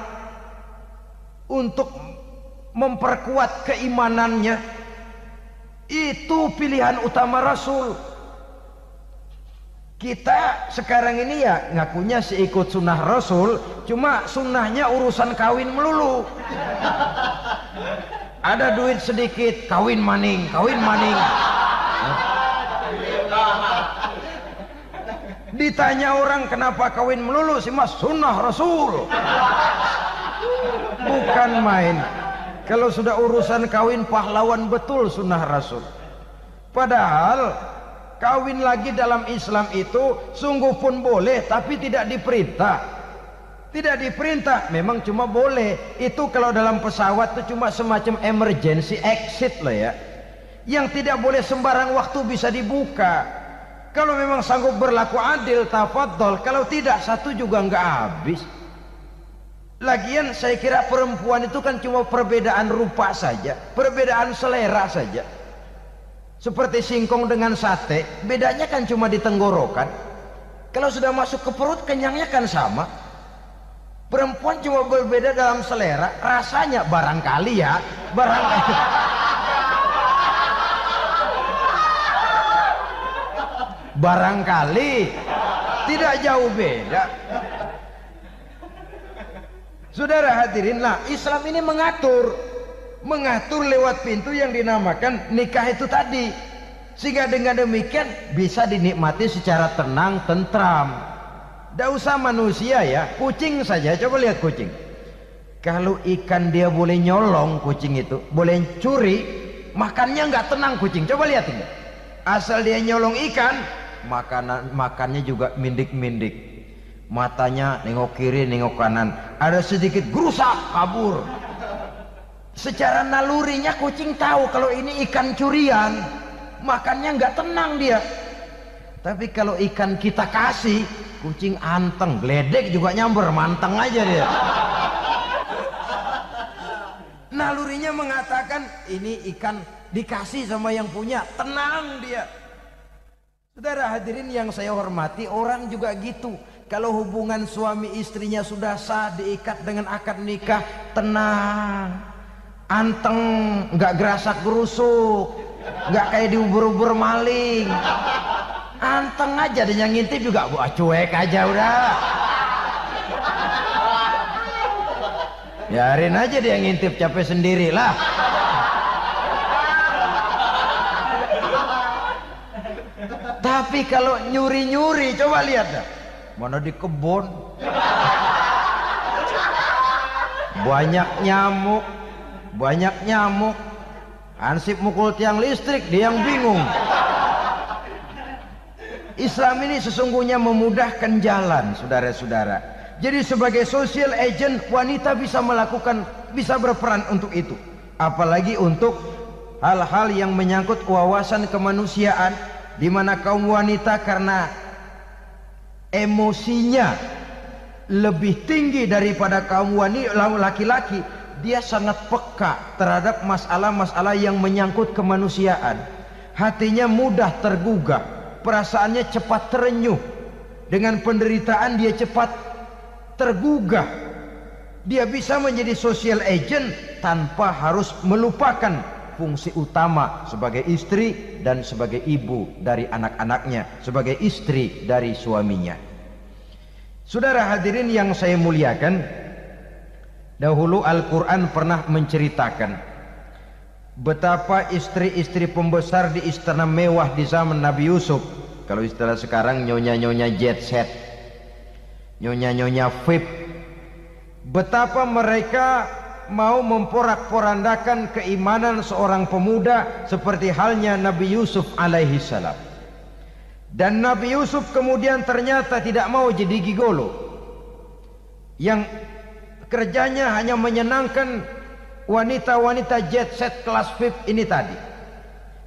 untuk memperkuat keimanannya. Itu pilihan utama Rasul. Kita sekarang ini ya ngakunya sih ikut sunnah Rasul, cuma sunnahnya urusan kawin melulu. Ada duit sedikit, kawin maning, kawin maning. Ditanya orang kenapa kawin melulu, sih mas sunnah Rasul. Bukan main. Kalau sudah urusan kawin pahlawan betul sunnah Rasul. Padahal kawin lagi dalam Islam itu sungguh pun boleh, tapi tidak diperintah. Tidak diperintah, memang cuma boleh. Itu kalau dalam pesawat itu cuma semacam emergency exit lah ya. Yang tidak boleh sembarang waktu bisa dibuka. Kalau memang sanggup berlaku adil, tafadhol. Kalau tidak, satu juga nggak habis. Lagian saya kira perempuan itu kan cuma perbedaan rupa saja, perbedaan selera saja. Seperti singkong dengan sate, bedanya kan cuma di tenggorokan. Kalau sudah masuk ke perut, kenyangnya kan sama. Perempuan cuma berbeda dalam selera, rasanya barangkali ya, barangkali. Barangkali tidak jauh beda. Saudara hadirinlah, Islam ini mengatur lewat pintu yang dinamakan nikah itu tadi, sehingga dengan demikian bisa dinikmati secara tenang, tentram. Tidak usah manusia ya, kucing saja. Coba lihat kucing. Kalau ikan dia boleh nyolong, kucing itu boleh curi, makannya nggak tenang kucing. Coba lihat ini. Asal dia nyolong ikan, makannya juga mindik-mindik. Matanya nengok kiri, nengok kanan. Ada sedikit gerusak, kabur. Secara nalurinya kucing tahu kalau ini ikan curian, makannya nggak tenang dia. Tapi kalau ikan kita kasih, kucing anteng, geledek juga nyamber, manteng aja dia. Nalurinya mengatakan ini ikan dikasih sama yang punya, tenang dia. Saudara hadirin yang saya hormati, orang juga gitu. Kalau hubungan suami istrinya sudah sah, diikat dengan akad nikah, tenang, anteng, nggak gerasak gerusuk, nggak kayak diubur-ubur maling, anteng aja. Dan yang ngintip juga buat cuek aja udah. Biarin aja dia ngintip, capek sendirilah. Tapi kalau nyuri-nyuri, coba lihat dah. Mana di kebun banyak nyamuk, hansip mukul tiang listrik, dia yang bingung. Islam ini sesungguhnya memudahkan jalan, saudara-saudara. Jadi sebagai social agent, wanita bisa berperan untuk itu, apalagi untuk hal-hal yang menyangkut wawasan kemanusiaan, di mana kaum wanita karena emosinya lebih tinggi daripada kaum laki-laki, dia sangat peka terhadap masalah-masalah yang menyangkut kemanusiaan. Hatinya mudah tergugah, perasaannya cepat terenyuh. Dengan penderitaan dia cepat tergugah. Dia bisa menjadi social agent tanpa harus melupakan fungsi utama sebagai istri dan sebagai ibu dari anak-anaknya, sebagai istri dari suaminya. Saudara hadirin yang saya muliakan, dahulu Al-Quran pernah menceritakan betapa istri-istri pembesar di istana mewah di zaman Nabi Yusuf, kalau istilah sekarang nyonya-nyonya jet set, nyonya-nyonya VIP, betapa mereka mau memporak-porandakan keimanan seorang pemuda seperti halnya Nabi Yusuf alaihi salam. Dan Nabi Yusuf kemudian ternyata tidak mau jadi gigolo yang kerjanya hanya menyenangkan wanita-wanita jet set kelas VIP ini tadi.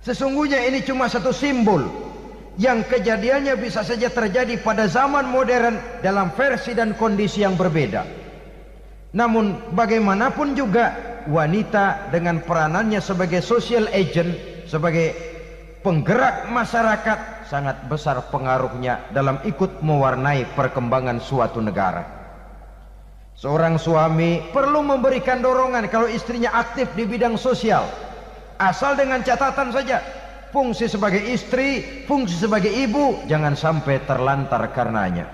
Sesungguhnya ini cuma satu simbol yang kejadiannya bisa saja terjadi pada zaman modern dalam versi dan kondisi yang berbeda. Namun bagaimanapun juga, wanita dengan peranannya sebagai social agent, sebagai penggerak masyarakat, sangat besar pengaruhnya dalam ikut mewarnai perkembangan suatu negara. Seorang suami perlu memberikan dorongan kalau istrinya aktif di bidang sosial, asal dengan catatan saja, fungsi sebagai istri, fungsi sebagai ibu, jangan sampai terlantar karenanya.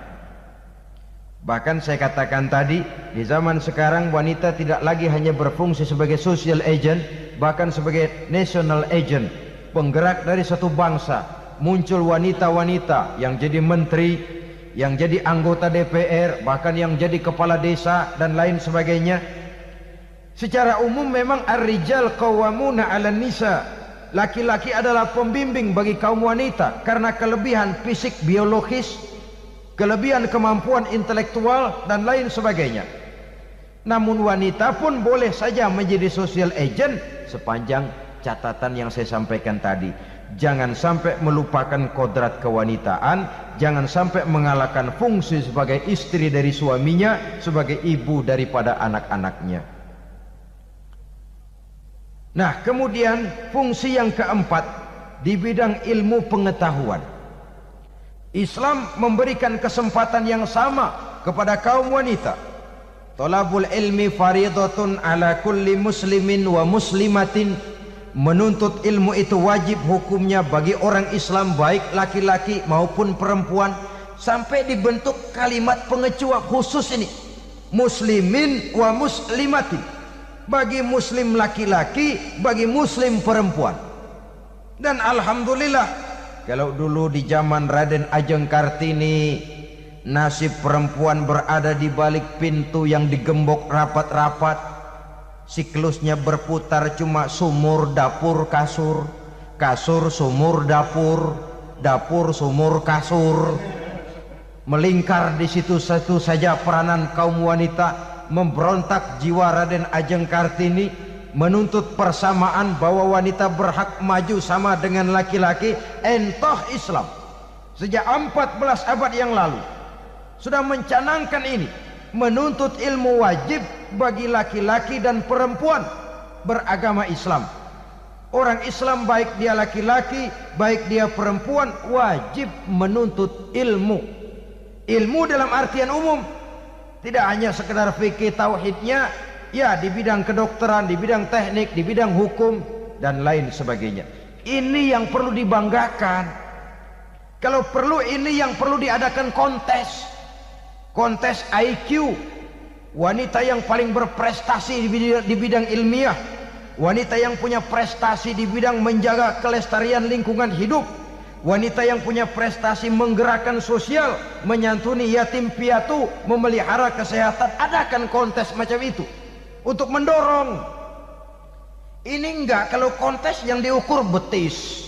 Bahkan saya katakan tadi, di zaman sekarang wanita tidak lagi hanya berfungsi sebagai social agent, bahkan sebagai national agent, penggerak dari satu bangsa. Muncul wanita-wanita yang jadi menteri, yang jadi anggota DPR, bahkan yang jadi kepala desa dan lain sebagainya. Secara umum memang ar-rijal qawwamuna 'alan nisa. Laki-laki adalah pembimbing bagi kaum wanita karena kelebihan fisik biologis, kelebihan kemampuan intelektual dan lain sebagainya. Namun wanita pun boleh saja menjadi social agent sepanjang catatan yang saya sampaikan tadi. Jangan sampai melupakan kodrat kewanitaan, jangan sampai mengalahkan fungsi sebagai istri dari suaminya, sebagai ibu daripada anak-anaknya. Nah, kemudian fungsi yang keempat di bidang ilmu pengetahuan. Islam memberikan kesempatan yang sama kepada kaum wanita. Thalabul ilmi faridatun ala kulli muslimin wa muslimatin. Menuntut ilmu itu wajib hukumnya bagi orang Islam, baik laki-laki maupun perempuan. Sampai dibentuk kalimat pengecuali khusus ini, muslimin wa muslimatin, bagi muslim laki-laki, bagi muslim perempuan. Dan alhamdulillah, kalau dulu di zaman Raden Ajeng Kartini nasib perempuan berada di balik pintu yang digembok rapat-rapat, siklusnya berputar cuma sumur dapur kasur, kasur sumur dapur, dapur sumur kasur. Melingkar di situ satu saja peranan kaum wanita. Memberontak jiwa Raden Ajeng Kartini, menuntut persamaan bahwa wanita berhak maju sama dengan laki-laki. Entah Islam sejak 14 abad yang lalu sudah mencanangkan ini, menuntut ilmu wajib bagi laki-laki dan perempuan beragama Islam. Orang Islam baik dia laki-laki, baik dia perempuan, wajib menuntut ilmu. Ilmu dalam artian umum, tidak hanya sekedar fikih tauhidnya, ya di bidang kedokteran, di bidang teknik, di bidang hukum dan lain sebagainya. Ini yang perlu dibanggakan. Kalau perlu ini yang perlu diadakan kontes. Kontes IQ. Wanita yang paling berprestasi di bidang ilmiah, wanita yang punya prestasi di bidang menjaga kelestarian lingkungan hidup, wanita yang punya prestasi menggerakkan sosial, menyantuni yatim piatu, memelihara kesehatan. Adakan kontes macam itu untuk mendorong. Ini enggak, kalau kontes yang diukur betis,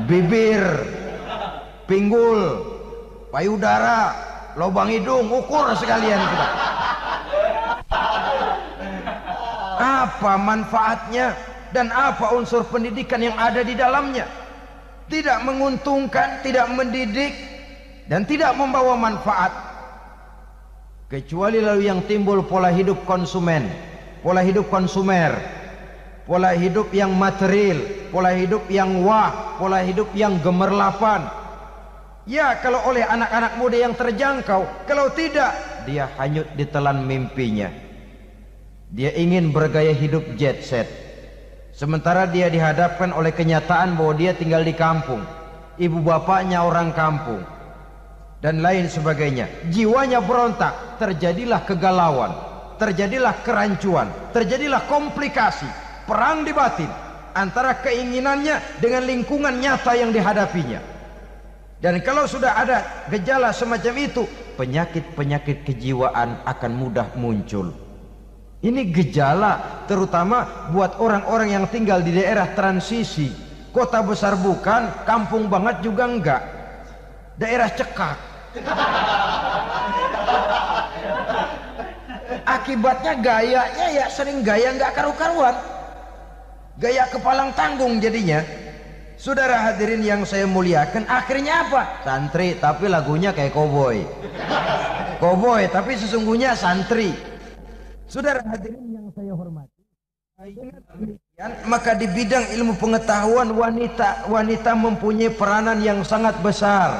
bibir, pinggul, payudara, lubang hidung, ukur sekalian kita. Apa manfaatnya dan apa unsur pendidikan yang ada di dalamnya? Tidak menguntungkan, tidak mendidik, dan tidak membawa manfaat. Kecuali lalu yang timbul pola hidup konsumen, pola hidup konsumer, pola hidup yang material, pola hidup yang wah, pola hidup yang gemerlapan. Ya, kalau oleh anak-anak muda yang terjangkau, kalau tidak, dia hanyut ditelan mimpinya. Dia ingin bergaya hidup jet set. Sementara dia dihadapkan oleh kenyataan bahwa dia tinggal di kampung, ibu bapaknya orang kampung, dan lain sebagainya. Jiwanya berontak, terjadilah kegalauan, terjadilah kerancuan, terjadilah komplikasi, perang di batin antara keinginannya dengan lingkungan nyata yang dihadapinya. Dan kalau sudah ada gejala semacam itu, penyakit-penyakit kejiwaan akan mudah muncul. Ini gejala terutama buat orang-orang yang tinggal di daerah transisi. Kota besar bukan, kampung banget juga enggak, daerah cekak. Akibatnya gayanya ya sering gaya enggak karu-karuan, gaya kepalang tanggung jadinya. Saudara hadirin yang saya muliakan, akhirnya apa? Santri tapi lagunya kayak koboi. Koboi tapi sesungguhnya santri. Saudara hadirin yang saya hormati, dengan demikian maka di bidang ilmu pengetahuan wanita mempunyai peranan yang sangat besar.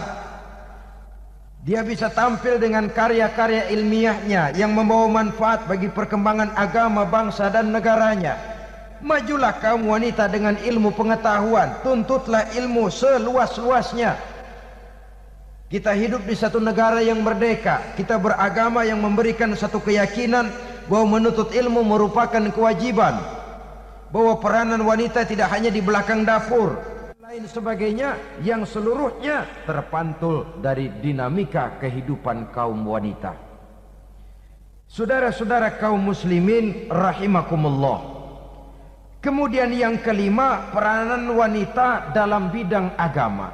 Dia bisa tampil dengan karya-karya ilmiahnya yang membawa manfaat bagi perkembangan agama, bangsa dan negaranya. Majulah kaum wanita dengan ilmu pengetahuan, tuntutlah ilmu seluas-luasnya. Kita hidup di satu negara yang merdeka, kita beragama yang memberikan satu keyakinan bahwa menuntut ilmu merupakan kewajiban, bahwa peranan wanita tidak hanya di belakang dapur, lain sebagainya yang seluruhnya terpantul dari dinamika kehidupan kaum wanita. Saudara-saudara kaum muslimin rahimakumullah. Kemudian yang kelima, peranan wanita dalam bidang agama.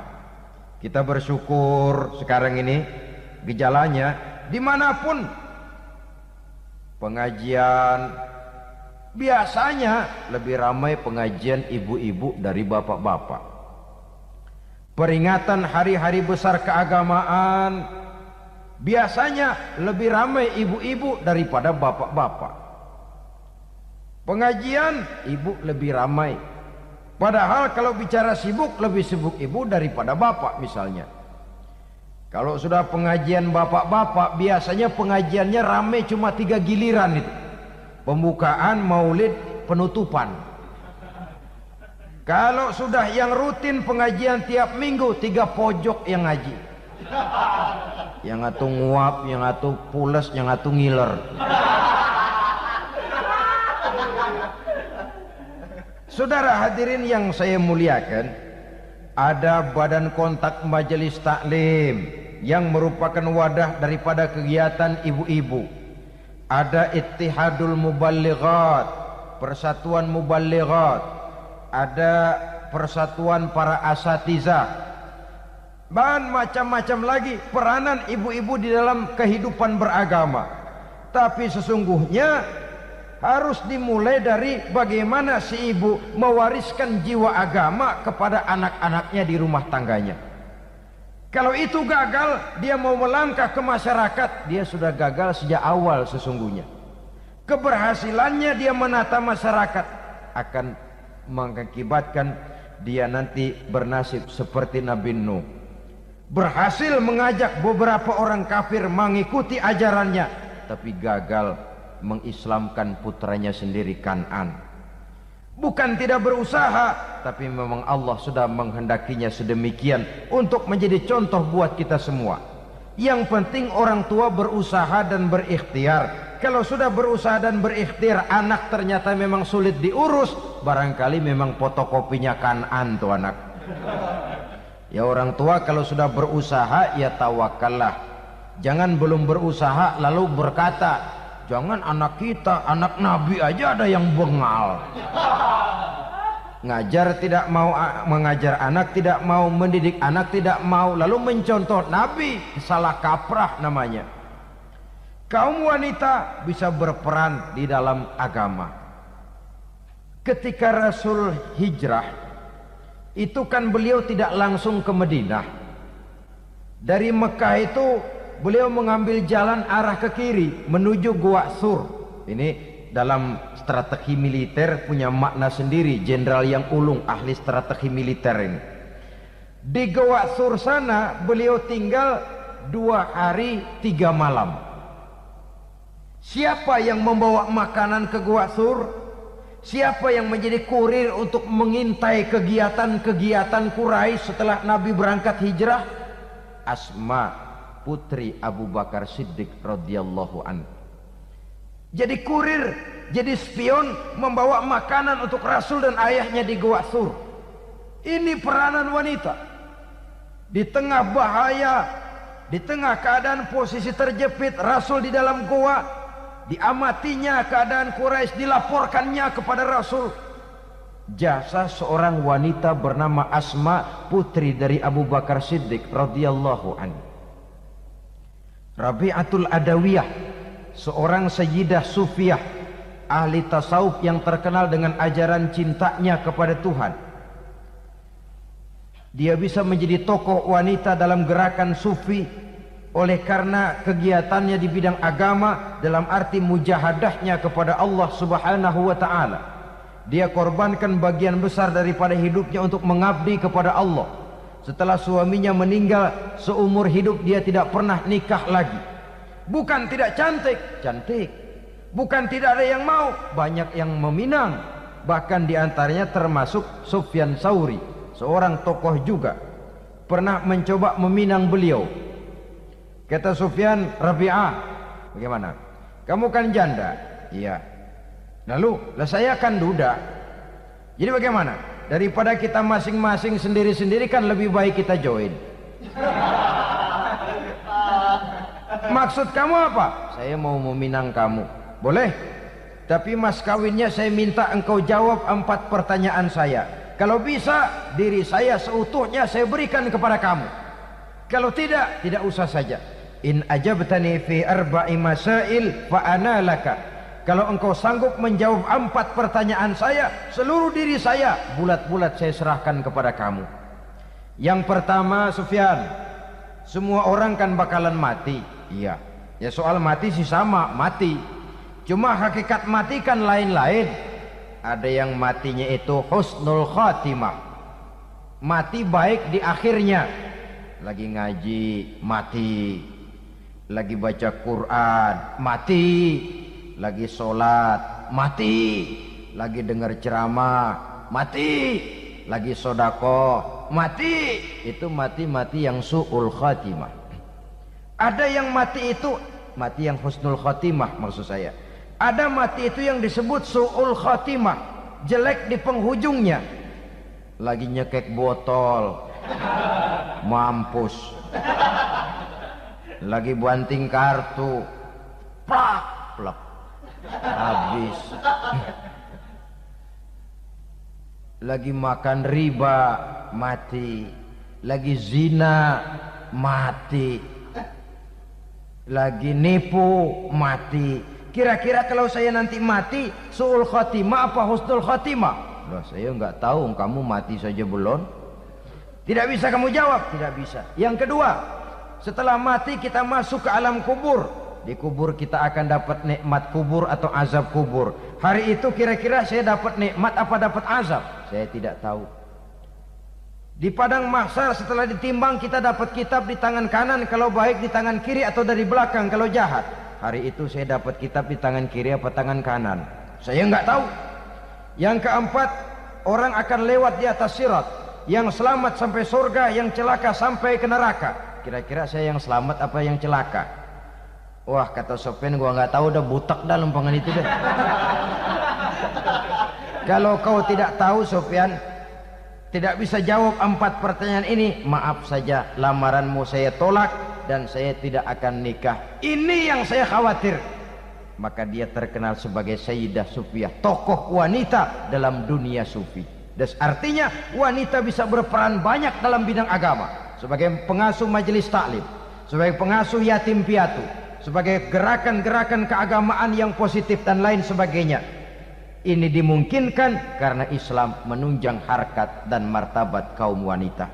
Kita bersyukur sekarang ini gejalanya dimanapun pengajian, biasanya lebih ramai pengajian ibu-ibu dari bapak-bapak. Peringatan hari-hari besar keagamaan, biasanya lebih ramai ibu-ibu daripada bapak-bapak. Pengajian ibu lebih ramai. Padahal kalau bicara sibuk, lebih sibuk ibu daripada bapak misalnya. Kalau sudah pengajian bapak-bapak, biasanya pengajiannya ramai cuma 3 giliran itu. Pembukaan, maulid, penutupan. Kalau sudah yang rutin pengajian tiap minggu, 3 pojok yang ngaji. Yang atu nguap, yang atu pules, yang atu ngiler. Saudara hadirin yang saya muliakan, ada badan kontak majelis taklim yang merupakan wadah daripada kegiatan ibu-ibu. Ada Ittihadul Muballighat, Persatuan Muballighat, ada Persatuan Para Asatizah, dan macam-macam lagi peranan ibu-ibu di dalam kehidupan beragama. Tapi sesungguhnya harus dimulai dari bagaimana si ibu mewariskan jiwa agama kepada anak-anaknya di rumah tangganya. Kalau itu gagal, dia mau melangkah ke masyarakat, dia sudah gagal sejak awal sesungguhnya. Keberhasilannya dia menata masyarakat akan mengakibatkan dia nanti bernasib seperti Nabi Nuh. Berhasil mengajak beberapa orang kafir mengikuti ajarannya, tapi gagal mengislamkan putranya sendiri Kan'an. Bukan tidak berusaha, tapi memang Allah sudah menghendakinya sedemikian untuk menjadi contoh buat kita semua. Yang penting orang tua berusaha dan berikhtiar. Kalau sudah berusaha dan berikhtiar, anak ternyata memang sulit diurus, barangkali memang fotokopinya Kan'an tuh anak. Ya orang tua kalau sudah berusaha, ya tawakallah. Jangan belum berusaha lalu berkata, jangan anak kita, anak Nabi aja ada yang bengal. Ngajar tidak mau, mengajar anak tidak mau, mendidik anak tidak mau, lalu mencontoh Nabi, salah kaprah namanya. Kaum wanita bisa berperan di dalam agama. Ketika Rasul hijrah, itu kan beliau tidak langsung ke Madinah. Dari Mekah itu beliau mengambil jalan arah ke kiri menuju Gua Sur. Ini dalam strategi militer punya makna sendiri. Jenderal yang ulung, ahli strategi militer ini. Di Gua Sur sana beliau tinggal 2 hari 3 malam. Siapa yang membawa makanan ke Gua Sur? Siapa yang menjadi kurir untuk mengintai kegiatan-kegiatan Quraisy setelah Nabi berangkat hijrah? Asma, putri Abu Bakar Siddiq radhiyallahu anhu. Jadi kurir, jadi spion, membawa makanan untuk Rasul dan ayahnya di Gua Sur. Ini peranan wanita. Di tengah bahaya, di tengah keadaan posisi terjepit, Rasul di dalam gua, diamatinya keadaan Quraisy, dilaporkannya kepada Rasul jasa seorang wanita bernama Asma, putri dari Abu Bakar Siddiq radhiyallahu anhu. Rabi'atul Adawiyah, seorang sayyidah sufiyah, ahli tasawuf yang terkenal dengan ajaran cintanya kepada Tuhan. Dia bisa menjadi tokoh wanita dalam gerakan sufi oleh karena kegiatannya di bidang agama, dalam arti mujahadahnya kepada Allah Subhanahu wa ta'ala. Dia korbankan bagian besar daripada hidupnya untuk mengabdi kepada Allah. Setelah suaminya meninggal, seumur hidup dia tidak pernah nikah lagi. Bukan tidak cantik, cantik. Bukan tidak ada yang mau, banyak yang meminang. Bahkan diantaranya termasuk Sufyan Tsauri, seorang tokoh juga, pernah mencoba meminang beliau. Kata Sufyan, Rabi'ah, bagaimana? Kamu kan janda? Iya. Lalu, lah saya kan duda. Jadi bagaimana? Daripada kita masing-masing sendiri-sendiri kan lebih baik kita join. Maksud kamu apa? Saya mau meminang kamu. Boleh? Tapi mas kawinnya saya minta engkau jawab 4 pertanyaan saya. Kalau bisa, diri saya seutuhnya saya berikan kepada kamu. Kalau tidak, tidak usah saja. In ajabtani fi 4 masail fa ana laka. Kalau engkau sanggup menjawab 4 pertanyaan saya, seluruh diri saya bulat-bulat saya serahkan kepada kamu. Yang pertama, Sufyan, semua orang kan bakalan mati. Iya. Ya soal mati sih sama, mati. Cuma hakikat mati kan lain-lain. Ada yang matinya itu husnul khatimah, mati baik di akhirnya. Lagi ngaji mati, lagi baca Quran mati, lagi sholat mati, lagi dengar ceramah mati, lagi sodako mati. Itu mati-mati yang su'ul khatimah. Ada yang mati itu mati yang husnul khatimah, maksud saya. Ada mati itu yang disebut su'ul khatimah, jelek di penghujungnya. Lagi nyekek botol mampus, lagi banting kartu plak plak habis, lagi makan riba mati, lagi zina mati, lagi nipu mati. Kira-kira kalau saya nanti mati, su'ul khatimah apa husnul khatimah? Loh, saya nggak tahu, kamu mati saja belum. Tidak bisa kamu jawab, tidak bisa. Yang kedua, setelah mati kita masuk ke alam kubur. Di kubur kita akan dapat nikmat kubur atau azab kubur. Hari itu kira-kira saya dapat nikmat apa dapat azab? Saya tidak tahu. Di padang mahsyar setelah ditimbang kita dapat kitab di tangan kanan kalau baik, di tangan kiri atau dari belakang kalau jahat. Hari itu saya dapat kitab di tangan kiri apa tangan kanan? Saya nggak tahu. Yang keempat, orang akan lewat di atas sirat. Yang selamat sampai surga, yang celaka sampai ke neraka. Kira-kira saya yang selamat apa yang celaka? Wah, kata Sofyan, gua nggak tahu, udah butak dah lempangan itu deh. Kalau kau tidak tahu, Sofyan, tidak bisa jawab 4 pertanyaan ini, maaf saja, lamaranmu saya tolak dan saya tidak akan nikah. Ini yang saya khawatir. Maka dia terkenal sebagai Sayyidah Sufiyah, tokoh wanita dalam dunia sufi. Dan artinya wanita bisa berperan banyak dalam bidang agama, sebagai pengasuh majelis taklim, sebagai pengasuh yatim piatu, sebagai gerakan-gerakan keagamaan yang positif dan lain sebagainya. Ini dimungkinkan karena Islam menunjang harkat dan martabat kaum wanita.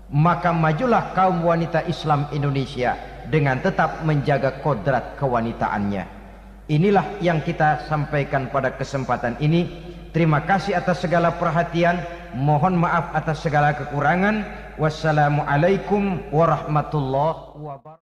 Maka majulah kaum wanita Islam Indonesia dengan tetap menjaga kodrat kewanitaannya. Inilah yang kita sampaikan pada kesempatan ini. Terima kasih atas segala perhatian, mohon maaf atas segala kekurangan. Wassalamualaikum warahmatullahi wabarakatuh.